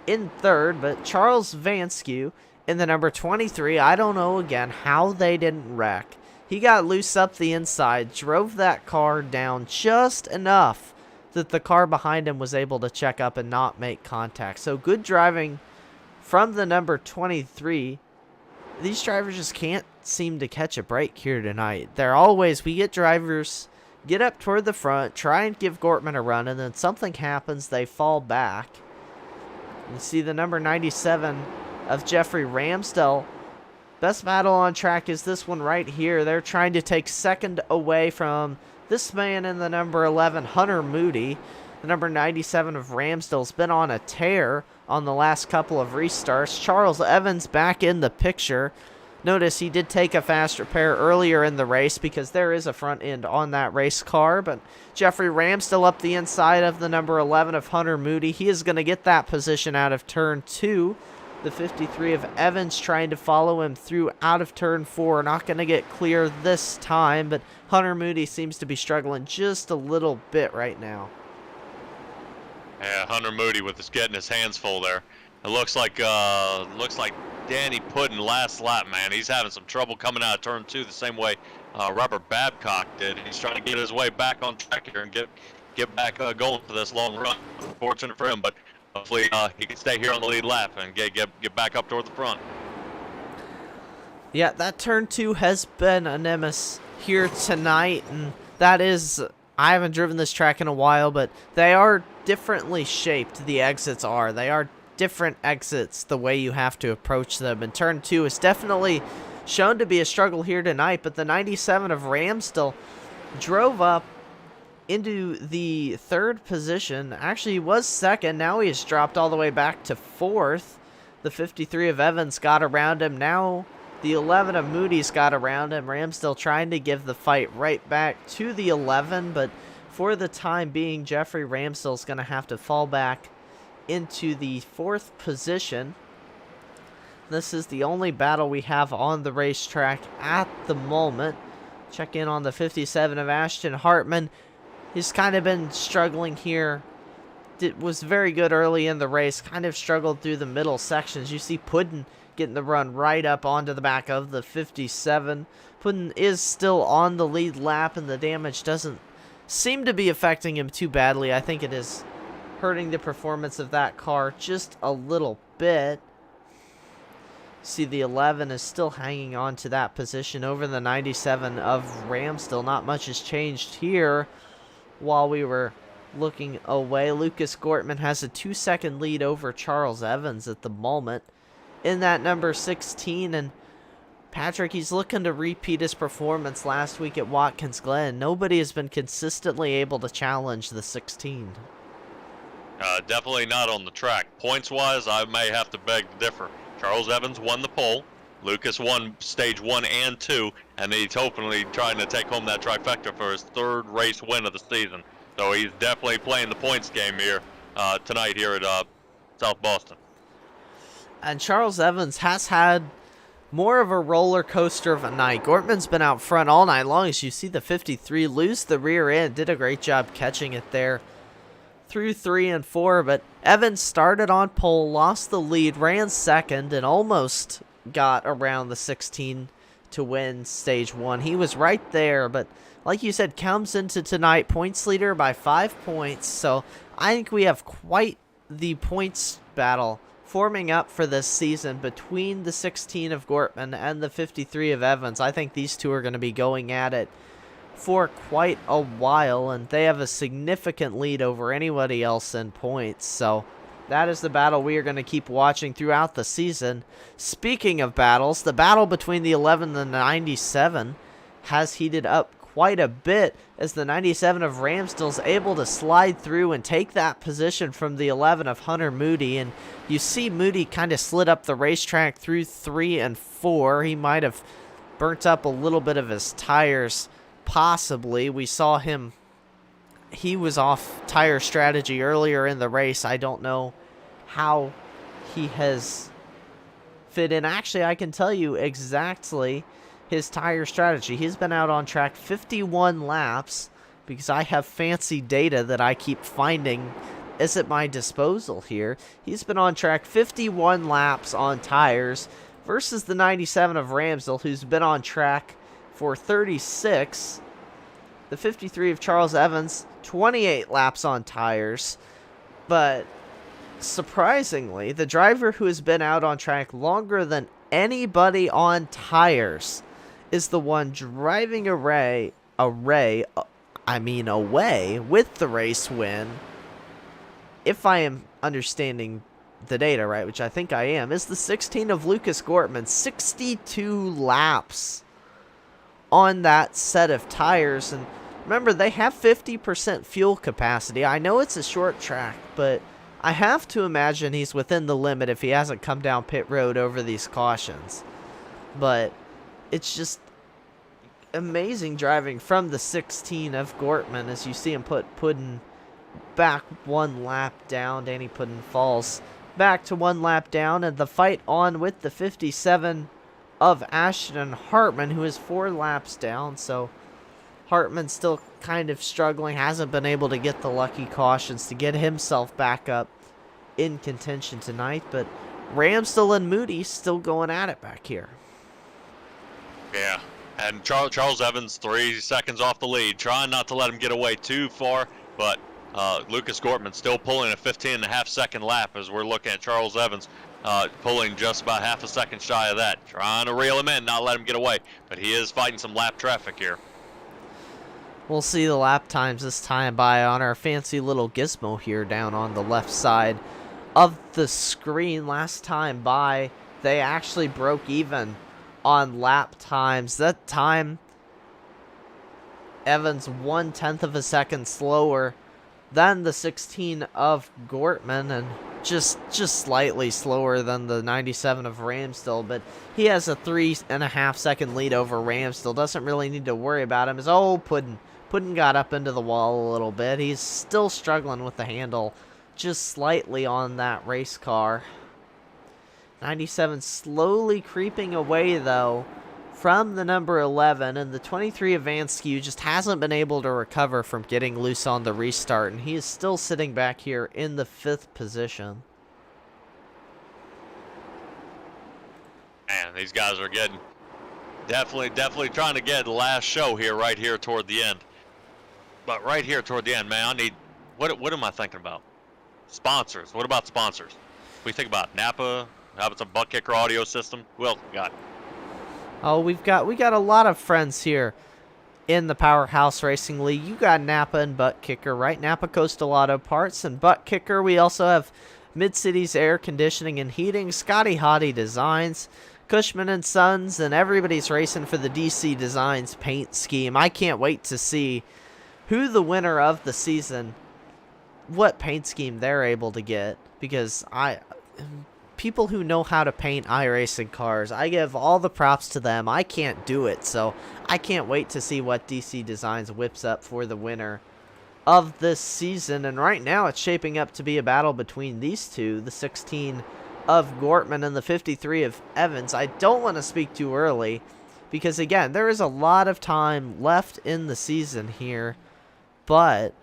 in 3rd, but Charles Vanskew in the number 23. I don't know, again, how they didn't wreck. He got loose up the inside, drove that car down just enough that the car behind him was able to check up and not make contact. So good driving from the number 23. These drivers just can't seem to catch a break here tonight. We get drivers get up toward the front, try and give Gortman a run, and then something happens, they fall back. You see the number 97 of Jeffrey Ramsdell. Best battle on track is this one right here. They're trying to take 2nd away from this man in the number 11, Hunter Moody. The number 97 of Ramsdell's been on a tear on the last couple of restarts. Charles Evans back in the picture. Notice he did take a fast repair earlier in the race because there is a front end on that race car. But Jeffrey Ramsdell up the inside of the number 11 of Hunter Moody. He is going to get that position out of turn 2. The 53 of Evans trying to follow him through out of turn 4. Not going to get clear this time, but Hunter Moody seems to be struggling just a little bit right now. Yeah, Hunter Moody with getting his hands full there. It looks like Danny Puddin last lap, man. He's having some trouble coming out of turn 2 the same way Robert Babcock did. He's trying to get his way back on track here and get back going for this long run. Unfortunate for him, but hopefully he can stay here on the lead lap and get back up toward the front. Yeah, that turn 2 has been a nemesis here tonight, and that is, I haven't driven this track in a while, but they are differently shaped, the exits are. They are different exits, the way you have to approach them, and turn 2 is definitely shown to be a struggle here tonight, but the 97 of Ramsdell drove up into the 3rd position. Actually, he was 2nd. Now he has dropped all the way back to 4th. The 53 of Evans got around him. Now the 11 of Moody's got around him. Ramsdell trying to give the fight right back to the 11, but for the time being, Jeffrey Ramsdell's going to have to fall back into the 4th position. This is the only battle we have on the racetrack at the moment. Check in on the 57 of Ashton Hartman. He's kind of been struggling here. It was very good early in the race, kind of struggled through the middle sections. You see Puddin getting the run right up onto the back of the 57. Puddin is still on the lead lap, and the damage doesn't seem to be affecting him too badly. I think it is hurting the performance of that car just a little bit. See, the 11 is still hanging on to that position over the 97 of Ramsdell. Not much has changed here while we were looking away. Lucas Gortman has a 2-second lead over Charles Evans at the moment in that number 16. And Patrick, he's looking to repeat his performance last week at Watkins Glen. Nobody has been consistently able to challenge the 16. Definitely not on the track. Points-wise, I may have to beg to differ. Charles Evans won the pole. Lucas won stage 1 and 2, and he's hopefully trying to take home that trifecta for his 3rd race win of the season. So he's definitely playing the points game here tonight here at South Boston. And Charles Evans has had more of a roller coaster of a night. Gortman's been out front all night long. As you see the 53 lose the rear end. Did a great job catching it there through 3 and 4. But Evans started on pole, lost the lead, ran second, and almost got around the 16 to win stage 1. He was right there, but like you said, comes into tonight points leader by 5 points. So I think we have quite the points battle forming up for this season between the 16 of Gortman and the 53 of Evans. I think these two are going to be going at it for quite a while, and they have a significant lead over anybody else in points. So that is the battle we are going to keep watching throughout the season. Speaking of battles, the battle between the 11 and the 97 has heated up quite a bit as the 97 of Ramsdell's able to slide through and take that position from the 11 of Hunter Moody. And you see Moody kind of slid up the racetrack through 3 and 4. He might have burnt up a little bit of his tires, possibly. We saw him, he was off tire strategy earlier in the race. I don't know how he has fit in. Actually, I can tell you exactly his tire strategy. He's been out on track 51 laps because I have fancy data that I keep finding is at my disposal here. He's been on track 51 laps on tires versus the 97 of Ramsdell, who's been on track for 36. The 53 of Charles Evans, 28 laps on tires. But surprisingly, the driver who has been out on track longer than anybody on tires is the one driving away with the race win. If I am understanding the data right, which I think I am, is the 16 of Lucas Gortman. 62 laps on that set of tires. And remember, they have 50% fuel capacity. I know it's a short track, but I have to imagine he's within the limit if he hasn't come down pit road over these cautions. But it's just amazing driving from the 16 of Gortman as you see him put Puddin back 1 lap down. Danny Puddin falls back to 1 lap down, and the fight on with the 57 of Ashton Hartman, who is 4 laps down. So Hartman still kind of struggling, hasn't been able to get the lucky cautions to get himself back up in contention tonight. But Ramsdell and Moody still going at it back here. Yeah, and Charles Evans 3 seconds off the lead, trying not to let him get away too far, but Lucas Gortman still pulling a 15.5-second lap as we're looking at Charles Evans pulling just about half a second shy of that, trying to reel him in, not let him get away, but he is fighting some lap traffic here. We'll see the lap times this time by on our fancy little gizmo here down on the left side of the screen. Last time by, they actually broke even on lap times. That time, Evans 1/10 of a second slower than the 16 of Gortman, and just slightly slower than the 97 of Ramsdell, but he has a 3.5 second lead over Ramsdell. Doesn't really need to worry about him. Puddin got up into the wall a little bit. He's still struggling with the handle just slightly on that race car. 97 slowly creeping away though from the number 11, and the 23 of Vanskew just hasn't been able to recover from getting loose on the restart, and he is still sitting back here in the 5th position. Man, these guys are getting definitely trying to get the last show here, right here toward the end. But right here toward the end, man, I need, what am I thinking about? Sponsors. What about sponsors? We think about Napa. How about some Butt Kicker audio system? Who else we got? Oh, we got a lot of friends here in the Powerhouse Racing League. You got Napa and Butt Kicker, right? Napa Coastal Auto Parts and Butt Kicker. We also have Mid-Cities Air Conditioning and Heating, Scotty Hottie Designs, Cushman and Sons, and everybody's racing for the DC Designs paint scheme. I can't wait to see who the winner of the season, what paint scheme they're able to get, because people who know how to paint iRacing cars, I give all the props to them. I can't do it, so I can't wait to see what DC Designs whips up for the winner of this season. And right now it's shaping up to be a battle between these two, the 16 of Gortman and the 53 of Evans. I don't want to speak too early because, again, there is a lot of time left in the season here, but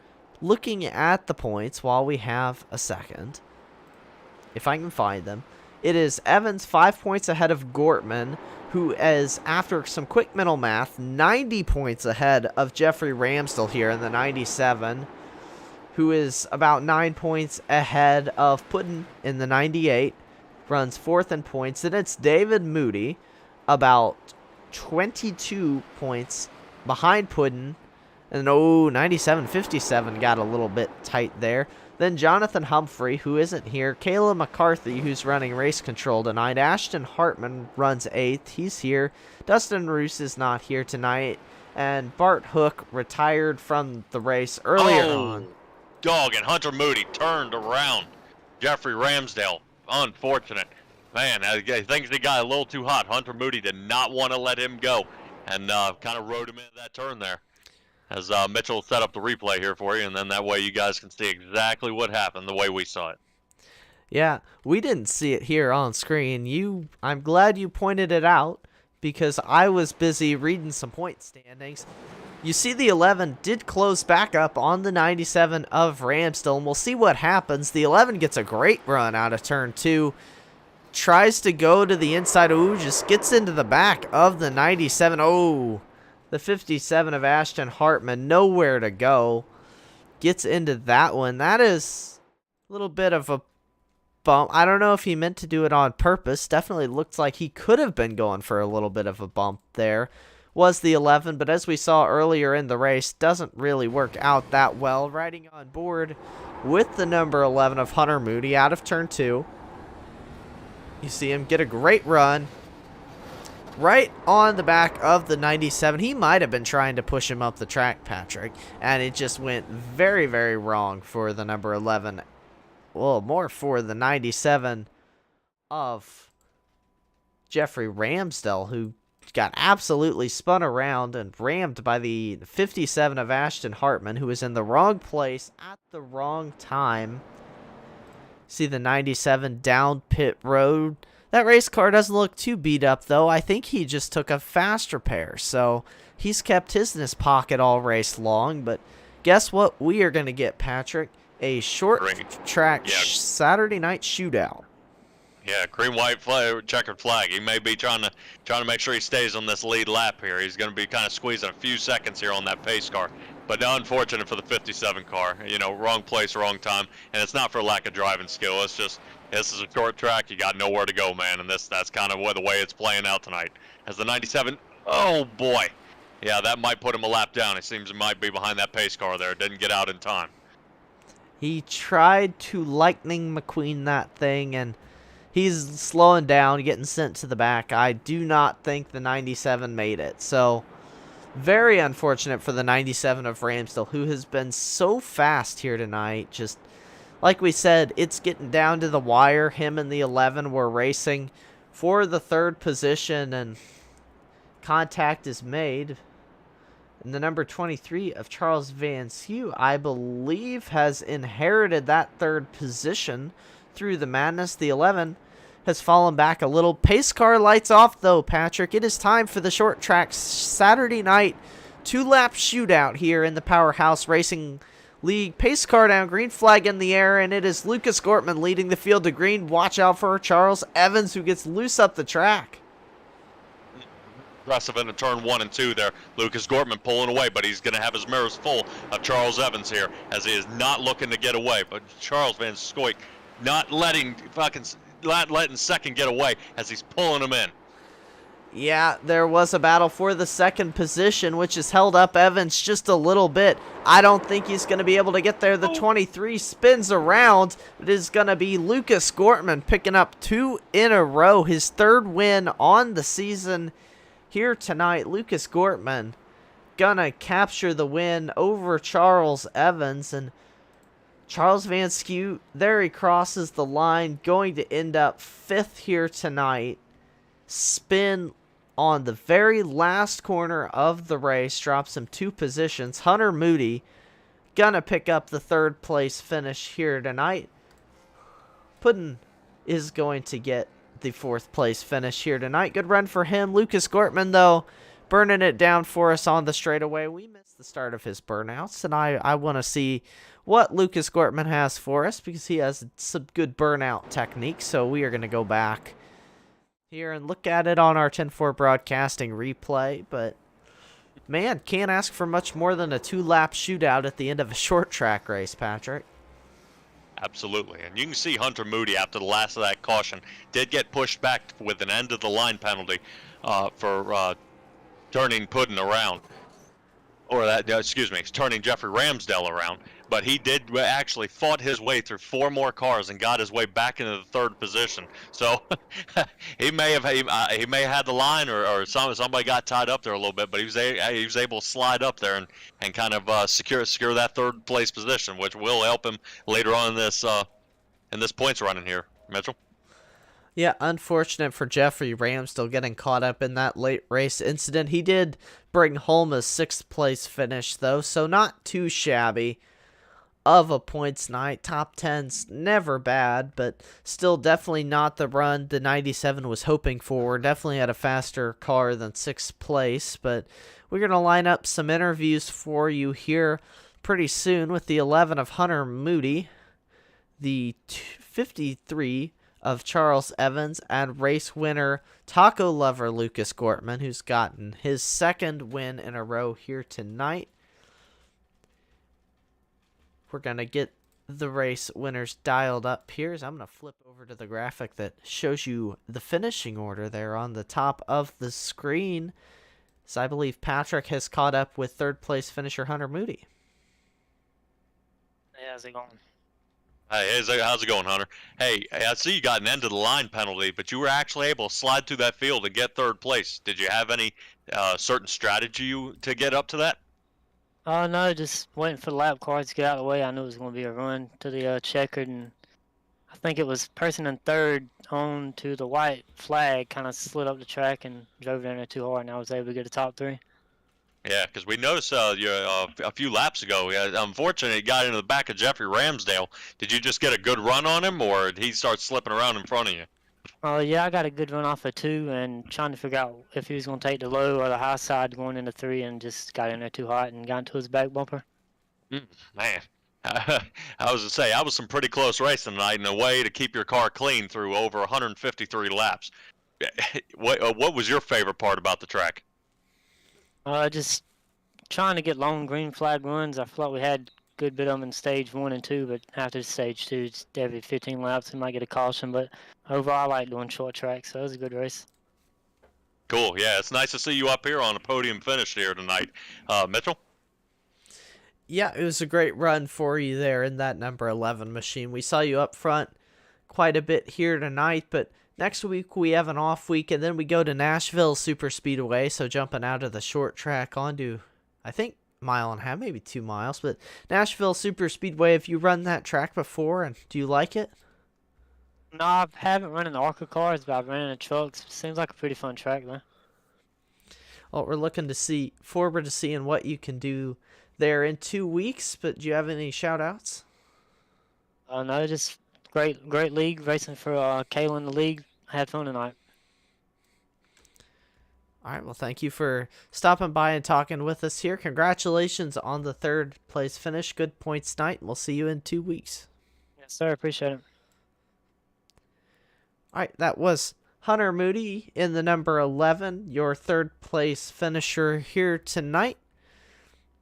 looking at the points while we have a second, if I can find them, it is Evans 5 points ahead of Gortman, who is, after some quick mental math, 90 points ahead of Jeffrey Ramsdell here in the 97, who is about 9 points ahead of Puddin in the 98, runs 4th in points. Then it's David Moody, about 22 points behind Puddin, and 97-57 got a little bit tight there. Then Jonathan Humphrey, who isn't here. Kayla McCarthy, who's running race control tonight. Ashton Hartman runs 8th. He's here. Dustin Roos is not here tonight. And Bart Hook retired from the race earlier on. Dog, and Hunter Moody turned around Jeffrey Ramsdale. Unfortunate. Man, I think he got a little too hot. Hunter Moody did not want to let him go and kind of rode him into that turn there. As Mitchell set up the replay here for you, and then that way you guys can see exactly what happened the way we saw it. Yeah, we didn't see it here on screen. I'm glad you pointed it out because I was busy reading some point standings. You see the 11 did close back up on the 97 of Ramsdell, and we'll see what happens. The 11 gets a great run out of turn 2. Tries to go to the inside. Just gets into the back of the 97. The 57 of Ashton Hartman, nowhere to go. Gets into that one. That is a little bit of a bump. I don't know if he meant to do it on purpose. Definitely looks like he could have been going for a little bit of a bump there. Was the 11, but as we saw earlier in the race, doesn't really work out that well. Riding on board with the number 11 of Hunter Moody out of turn 2. You see him get a great run right on the back of the 97. He might have been trying to push him up the track, Patrick, and it just went very, very wrong for the number 11. Well, more for the 97 of Jeffrey Ramsdell, who got absolutely spun around and rammed by the 57 of Ashton Hartman, who was in the wrong place at the wrong time. See the 97 down pit road. That race car doesn't look too beat up, though. I think he just took a fast repair, so he's kept his in his pocket all race long. But guess what we are going to get, Patrick? A short track Saturday night shootout. Yeah, green-white flag, checkered flag. He may be trying to make sure he stays on this lead lap here. He's going to be kind of squeezing a few seconds here on that pace car. But unfortunate for the 57 car. You know, wrong place, wrong time. And it's not for lack of driving skill. It's just, this is a short track. You got nowhere to go, man. And that's kind of the way it's playing out tonight. As the 97, oh boy. Yeah, that might put him a lap down. It seems he might be behind that pace car there. Didn't get out in time. He tried to Lightning McQueen that thing, and he's slowing down, getting sent to the back. I do not think the 97 made it. So, very unfortunate for the 97 of Ramsdell, who has been so fast here tonight. Just like we said, it's getting down to the wire. Him and the 11 were racing for the 3rd position, and contact is made. And the number 23 of Charles Vanskew, I believe, has inherited that 3rd position through the madness. The 11 has fallen back a little. Pace car lights off, though, Patrick. It is time for the short track Saturday night 2-lap shootout here in the Powerhouse Racing League. Pace car down, green flag in the air, and it is Lucas Gortman leading the field to green. Watch out for Charles Evans, who gets loose up the track. Aggressive into turn 1 and 2 there. Lucas Gortman pulling away, but he's going to have his mirrors full of Charles Evans here, as he is not looking to get away. But Charles Van Scoik not letting second get away as he's pulling him in. Yeah, there was a battle for the second position, which has held up Evans just a little bit. I don't think he's going to be able to get there. The 23 spins around. It is going to be Lucas Gortman picking up 2 in a row. His 3rd win on the season here tonight. Lucas Gortman going to capture the win over Charles Evans. And Charles Van Scoot, there he crosses the line, going to end up 5th here tonight. Spin on the very last corner of the race drops him 2 positions. Hunter Moody gonna pick up the 3rd place finish here tonight. Puddin is going to get the 4th place finish here tonight. Good run for him. Lucas Gortman, though, burning it down for us on the straightaway. We missed the start of his burnouts, and I want to see what Lucas Gortman has for us, because he has some good burnout technique. So we are going to go back here and look at it on our 10-4 broadcasting replay. But man, can't ask for much more than a 2-lap shootout at the end of a short track race, Patrick. Absolutely. And you can see Hunter Moody, after the last of that caution, did get pushed back with an end of the line penalty for turning Puddin around. Or that, excuse me, turning Jeffrey Ramsdale around. But he did actually fought his way through 4 more cars and got his way back into the 3rd position. So he may have had the line, or somebody got tied up there a little bit, but he was able to slide up there and kind of secure that 3rd place position, which will help him later on in this points running here, Mitchell. Yeah, unfortunate for Jeffrey Ramsdale getting caught up in that late race incident. He did bring home a 6th place finish, though, so not too shabby of a points night. Top 10's never bad, but still definitely not the run the 97 was hoping for. Definitely had a faster car than 6th place, but we're going to line up some interviews for you here pretty soon with the 11 of Hunter Moody, the 53 of Charles Evans, and race winner taco lover Lucas Gortman, who's gotten his 2nd win in a row here tonight. We're going to get the race winners dialed up here. So I'm going to flip over to the graphic that shows you the finishing order there on the top of the screen. So I believe Patrick has caught up with 3rd place finisher Hunter Moody. Hey, how's it going? Hey, how's it going, Hunter? Hey, I see you got an end of the line penalty, but you were actually able to slide through that field and get 3rd place. Did you have any certain strategy to get up to that? No, just waiting for the lap cars to get out of the way. I knew it was going to be a run to the checkered, and I think it was person in 3rd on to the white flag kind of slid up the track and drove down there too hard, and I was able to get a top 3. Yeah, because we noticed you a few laps ago. Unfortunately, he got into the back of Jeffrey Ramsdale. Did you just get a good run on him, or did he start slipping around in front of you? Yeah, I got a good run off of 2 and trying to figure out if he was going to take the low or the high side going into 3, and just got in there too hot and got into his back bumper. Man, I was to say, that was some pretty close racing tonight, in a way to keep your car clean through over 153 laps. What was your favorite part about the track? Just trying to get long green flag runs. I feel like we had a good bit of them in stage 1 and 2, but after stage 2, just every 15 laps we might get a caution. But overall, I like doing short tracks, so it was a good race. Cool. Yeah, it's nice to see you up here on a podium finish here tonight. Mitchell? Yeah, it was a great run for you there in that number 11 machine. We saw you up front quite a bit here tonight, but next week we have an off week, and then we go to Nashville Super Speedway, so jumping out of the short track onto, I think, 1.5 miles, maybe 2 miles, but Nashville Super Speedway, have you run that track before, and do you like it? No, I haven't run in the ARCA cars, but I've ran in the trucks. Seems like a pretty fun track, though. Well, we're looking to forward to seeing what you can do there in 2 weeks, but do you have any shout-outs? No, just great league, racing for Kayla in the league. had fun tonight. All right, well, thank you for stopping by and talking with us here. Congratulations on the third place finish. Good points night, and we'll see you in 2 weeks. Yes, sir. Appreciate it. All right, that was Hunter Moody in the number 11, your third place finisher here tonight.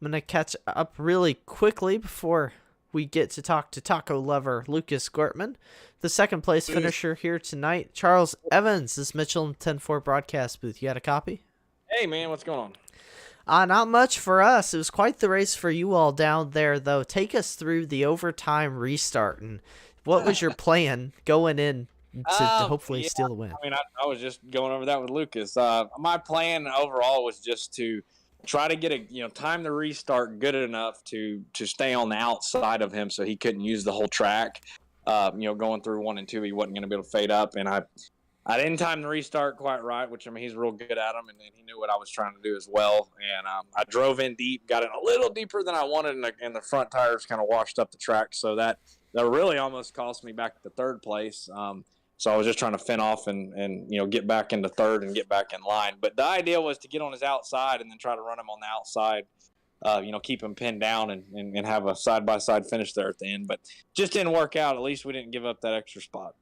I'm going to catch up really quickly before we get to talk to taco lover Lucas Gortman. The second place finisher here tonight, Charles Evans, is Mitchell in 10-4 broadcast booth. You got a copy? Hey, man, what's going on? Not much for us. It was quite the race for you all down there, though. Take us through the overtime restart, and what was your plan going in to hopefully steal the win? I mean, I was just going over that with Lucas. My plan overall was just to try to get time the restart good enough to stay on the outside of him so he couldn't use the whole track. Going through 1 and 2, he wasn't going to be able to fade up, and I didn't time the restart quite right, which, I mean, he's real good at them, and he knew what I was trying to do as well. And I drove in deep, got in a little deeper than I wanted, and the front tires kind of washed up the track, so that really almost cost me back to third place. So I was just trying to fin off and get back into third and get back in line. But the idea was to get on his outside and then try to run him on the outside, keep him pinned down and have a side-by-side finish there at the end. But just didn't work out. At least we didn't give up that extra spot.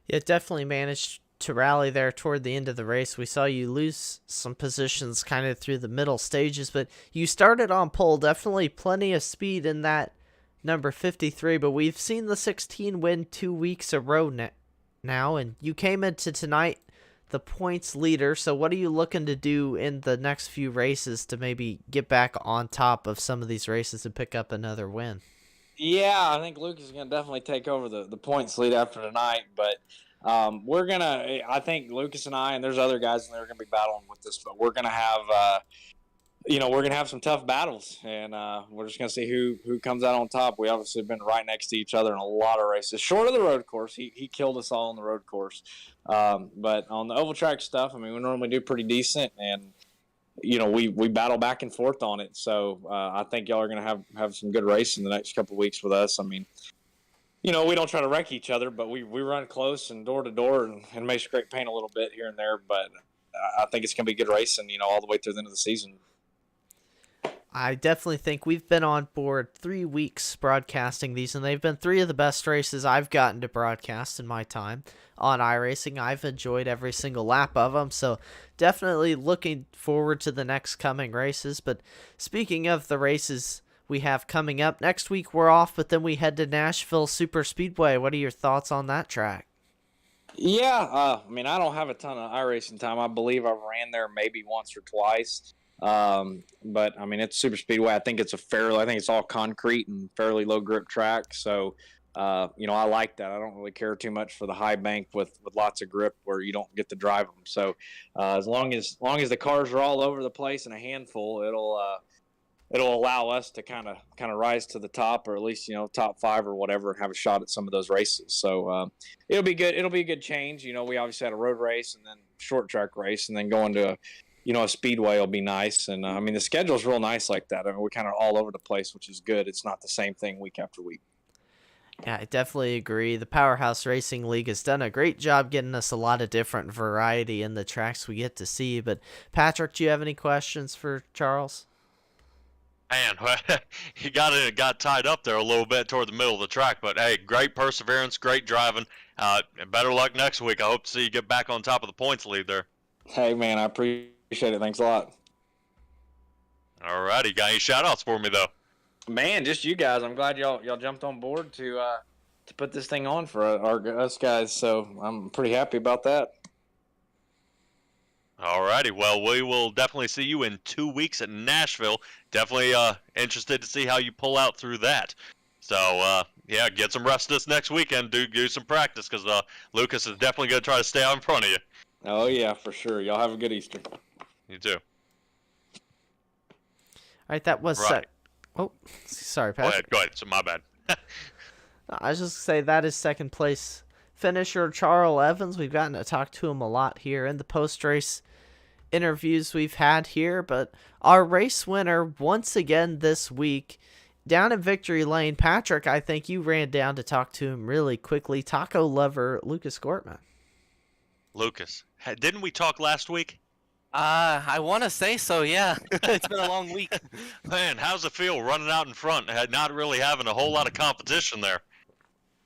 Yeah, definitely managed to rally there toward the end of the race. We saw you lose some positions kind of through the middle stages, but you started on pole. Definitely plenty of speed in that number 53, but we've seen the 16 win 2 weeks a row now, and you came into tonight the points leader. So what are you looking to do in the next few races to maybe get back on top of some of these races and pick up another win? Yeah, I think Lucas is going to definitely take over the points lead after tonight, but I think Lucas and I, and there's other guys in there going to be battling with this, but we're going to have we're going to have some tough battles, and we're just going to see who comes out on top. We obviously have been right next to each other in a lot of races. Short of the road course, he killed us all on the road course. But on the oval track stuff, I mean, we normally do pretty decent, and, we battle back and forth on it. So I think y'all are going to have some good race in the next couple of weeks with us. I mean, we don't try to wreck each other, but we run close and door to door and may scrape paint a little bit here and there. But I think it's going to be good racing, all the way through the end of the season. I definitely think we've been on board 3 weeks broadcasting these, and they've been 3 of the best races I've gotten to broadcast in my time on iRacing. I've enjoyed every single lap of them, so definitely looking forward to the next coming races. But speaking of the races we have coming up, next week we're off, but then we head to Nashville Super Speedway. What are your thoughts on that track? Yeah, I mean, I don't have a ton of iRacing time. I believe I ran there maybe once or twice. But I mean, it's super speedway. I think it's all concrete and fairly low grip track. So, I like that. I don't really care too much for the high bank with lots of grip where you don't get to drive them. So, as long as the cars are all over the place in a handful, it'll allow us to kind of rise to the top, or at least, top 5 or whatever, and have a shot at some of those races. So, it'll be good. It'll be a good change. We obviously had a road race and then short track race, and then going to a speedway will be nice. And I mean, the schedule's real nice like that. I mean, we're kind of all over the place, which is good. It's not the same thing week after week. Yeah, I definitely agree. The Powerhouse Racing League has done a great job getting us a lot of different variety in the tracks we get to see. But Patrick, do you have any questions for Charles? Man, he got tied up there a little bit toward the middle of the track, but hey, great perseverance, great driving. Better luck next week. I hope to see you get back on top of the points lead there. Hey, man, I appreciate it. Thanks a lot. All righty. Got any shout-outs for me, though? Man, just you guys. I'm glad y'all jumped on board to put this thing on for us guys, so I'm pretty happy about that. All righty. Well, we will definitely see you in 2 weeks at Nashville. Definitely interested to see how you pull out through that. So, yeah, get some rest this next weekend. Do some practice, because Lucas is definitely going to try to stay out in front of you. Oh, yeah, for sure. Y'all have a good Easter. You too. All right, that was right. Oh, sorry, Patrick. Go ahead. So my bad. I was just say that is second place finisher Charles Evans. We've gotten to talk to him a lot here in the post-race interviews we've had here, but our race winner once again this week down in Victory Lane, Patrick, I think you ran down to talk to him really quickly. Taco lover Lucas Gortman. Lucas, didn't we talk last week? I want to say so, yeah. It's been a long week. Man, how's it feel running out in front and not really having a whole lot of competition there?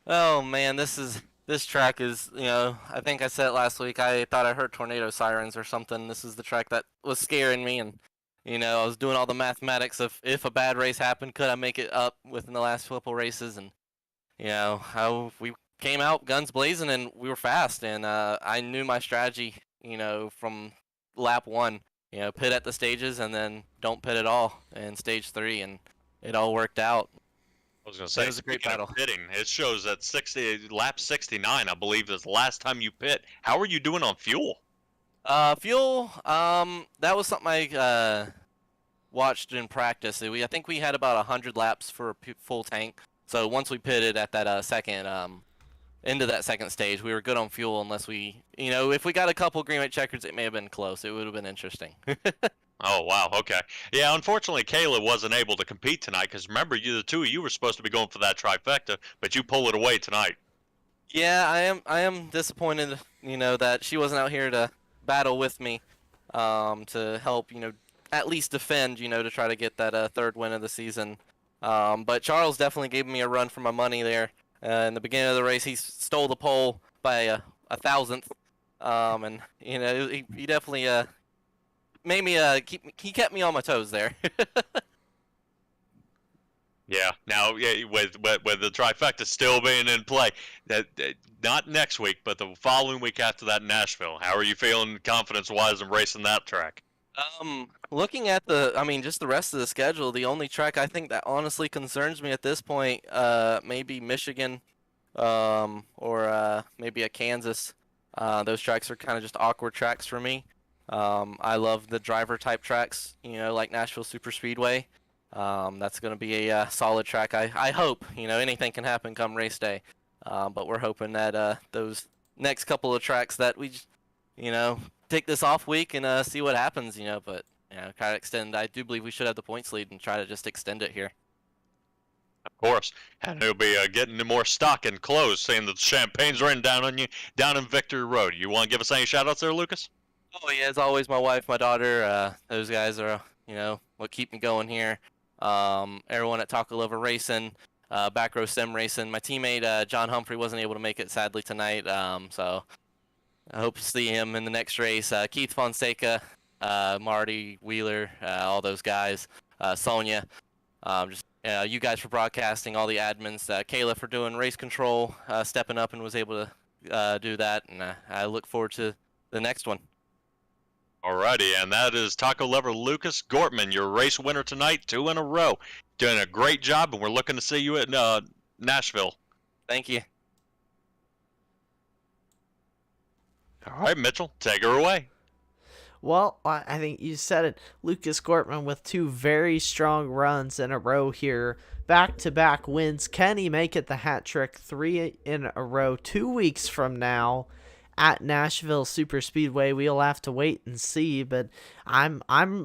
Oh man, this track is, I think I said it last week. I thought I heard tornado sirens or something. This is the track that was scaring me, and I was doing all the mathematics of if a bad race happened, could I make it up within the last couple races, and how we came out guns blazing and we were fast, and I knew my strategy, from lap 1, pit at the stages and then don't pit at all in stage 3, and it all worked out. I was going to say, It was a great speaking of battle. pitting, it shows that lap 69, I believe, is the last time you pit. How are you doing on fuel? Fuel, that was something I watched in practice. I think we had about 100 laps for a full tank. So once we pitted at that second into that second stage, we were good on fuel unless we, if we got a couple green white checkers, it may have been close. It would have been interesting. Oh, wow, okay. Yeah, unfortunately, Kayla wasn't able to compete tonight because remember, the two of you were supposed to be going for that trifecta, but you pull it away tonight. Yeah, I am disappointed, that she wasn't out here to battle with me, to help, at least defend, to try to get that third win of the season. But Charles definitely gave me a run for my money there. In the beginning of the race, he stole the pole by a thousandth, and he definitely made me he kept me on my toes there. Yeah. Now, with the trifecta still being in play, that not next week, but the following week after that in Nashville. How are you feeling confidence-wise in racing that track? Looking at just the rest of the schedule, the only track I think that honestly concerns me at this point, maybe Michigan, or maybe a Kansas. Those tracks are kind of just awkward tracks for me. I love the driver type tracks, like Nashville Super Speedway. That's going to be a solid track. I hope, anything can happen come race day. But we're hoping that those next couple of tracks that we, take this off week and see what happens, but try to extend. I do believe we should have the points lead and try to just extend it here. Of course. And it'll be getting more stock and clothes, saying that the champagne's raining down on you down in Victory Road. You want to give us any shout-outs there, Lucas? Oh, yeah, as always, my wife, my daughter, those guys are, what keep me going here. Everyone at Taco Lover Racing, Back Row Sim Racing. My teammate, John Humphrey, wasn't able to make it, sadly, tonight, so I hope to see him in the next race. Keith Fonseca, Marty Wheeler, all those guys, Sonia, you guys for broadcasting, all the admins, Kayla for doing race control, stepping up and was able to do that, and I look forward to the next one. Alrighty, and that is Taco Lover Lucas Gortman, your race winner tonight, 2 in a row. Doing a great job, and we're looking to see you at Nashville. Thank you. All right, Mitchell, take her away. Well, I think you said it. Lucas Gortman with 2 very strong runs in a row here. Back-to-back wins. Can he make it the hat trick 3 in a row 2 weeks from now at Nashville Super Speedway? We'll have to wait and see, but I'm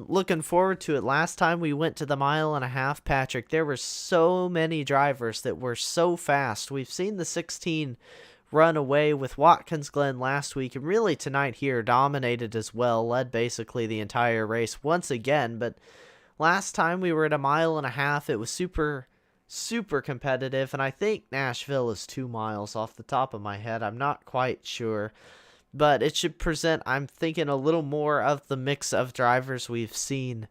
looking forward to it. Last time we went to the 1.5 miles, Patrick, there were so many drivers that were so fast. We've seen the 16 run away with Watkins Glen last week, and really tonight here dominated as well, led basically the entire race once again. But last time we were at 1.5 miles, it was super competitive, and I think Nashville is 2 miles off the top of my head. I'm not quite sure, but it should present, I'm thinking, a little more of the mix of drivers we've seen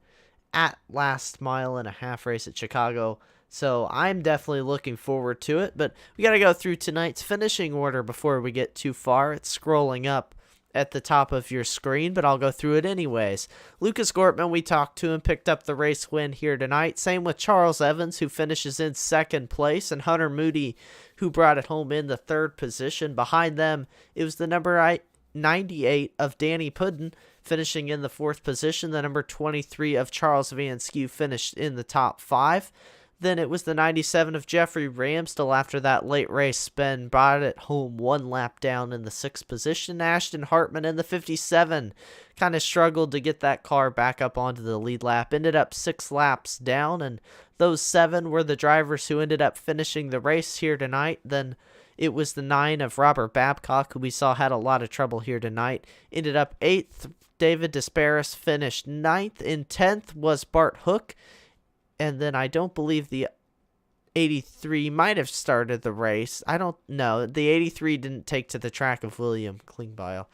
at last 1.5 mile race at Chicago. So I'm definitely looking forward to it, but we got to go through tonight's finishing order before we get too far. It's scrolling up at the top of your screen, but I'll go through it anyways. Lucas Gortman, we talked to him, picked up the race win here tonight. Same with Charles Evans, who finishes in 2nd place, and Hunter Moody, who brought it home in the 3rd position. Behind them, it was the number 98 of Danny Puddin, finishing in the 4th position. The number 23 of Charles Van Skew finished in the top 5. Then it was the 97 of Jeffrey Ramsdell after that late race spin. Brought it home 1 lap down in the 6th position. Ashton Hartman in the 57 kind of struggled to get that car back up onto the lead lap. Ended up 6 laps down, and those 7 were the drivers who ended up finishing the race here tonight. Then it was the 9 of Robert Babcock, who we saw had a lot of trouble here tonight. Ended up 8th. David Desparis finished 9th. In 10th was Bart Hook. And then I don't believe the 83 might have started the race. I don't know. The 83 didn't take to the track of William Klingbeil.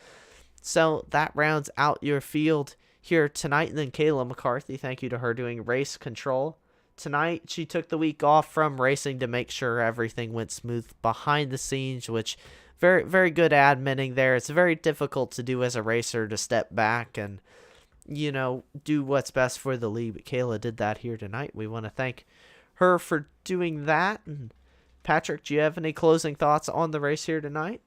So that rounds out your field here tonight. And then Kayla McCarthy, thank you to her doing race control. Tonight, she took the week off from racing to make sure everything went smooth behind the scenes, which very, very good adminning there. It's very difficult to do as a racer to step back and, you know, do what's best for the league. But Kayla did that here tonight. We want to thank her for doing that. And Patrick, do you have any closing thoughts on the race here tonight?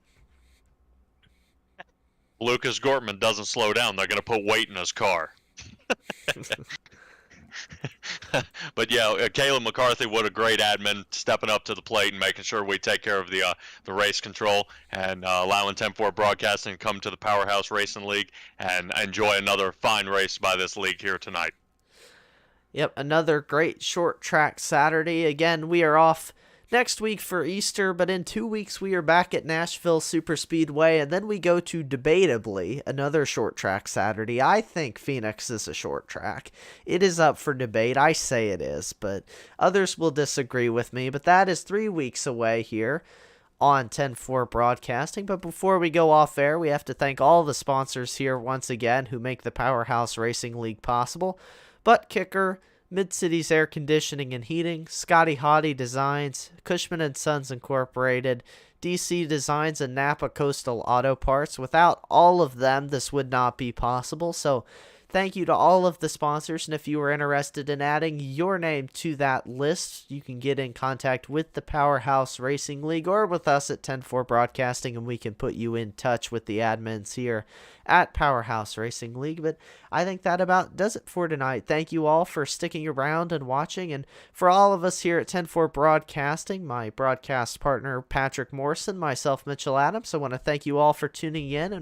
Lucas Gortman doesn't slow down. They're going to put weight in his car. But yeah, Kayla McCarthy, what a great admin, stepping up to the plate and making sure we take care of the race control and allowing 10-4 Broadcasting to come to the Powerhouse Racing League and enjoy another fine race by this league here tonight. Yep, another great short track Saturday. Again, we are off next week for Easter, but in 2 weeks we are back at Nashville Superspeedway, and then we go to, debatably, another short track Saturday. I think Phoenix is a short track. It is up for debate. I say it is, but others will disagree with me. But that is 3 weeks away here on 10-4 Broadcasting. But before we go off air, we have to thank all the sponsors here once again who make the Powerhouse Racing League possible. Butt Kicker, Mid-Cities Air Conditioning and Heating, Scotty Hottie Designs, Cushman & Sons Incorporated, DC Designs, and Napa Coastal Auto Parts. Without all of them, this would not be possible. So thank you to all of the sponsors, and if you are interested in adding your name to that list, you can get in contact with the Powerhouse Racing League or with us at 10-4 Broadcasting, and we can put you in touch with the admins here at Powerhouse Racing League. But I think that about does it for tonight. Thank you all for sticking around and watching, and for all of us here at 10-4 Broadcasting, my broadcast partner Patrick Morrison, myself Mitchell Adams, I want to thank you all for tuning in, and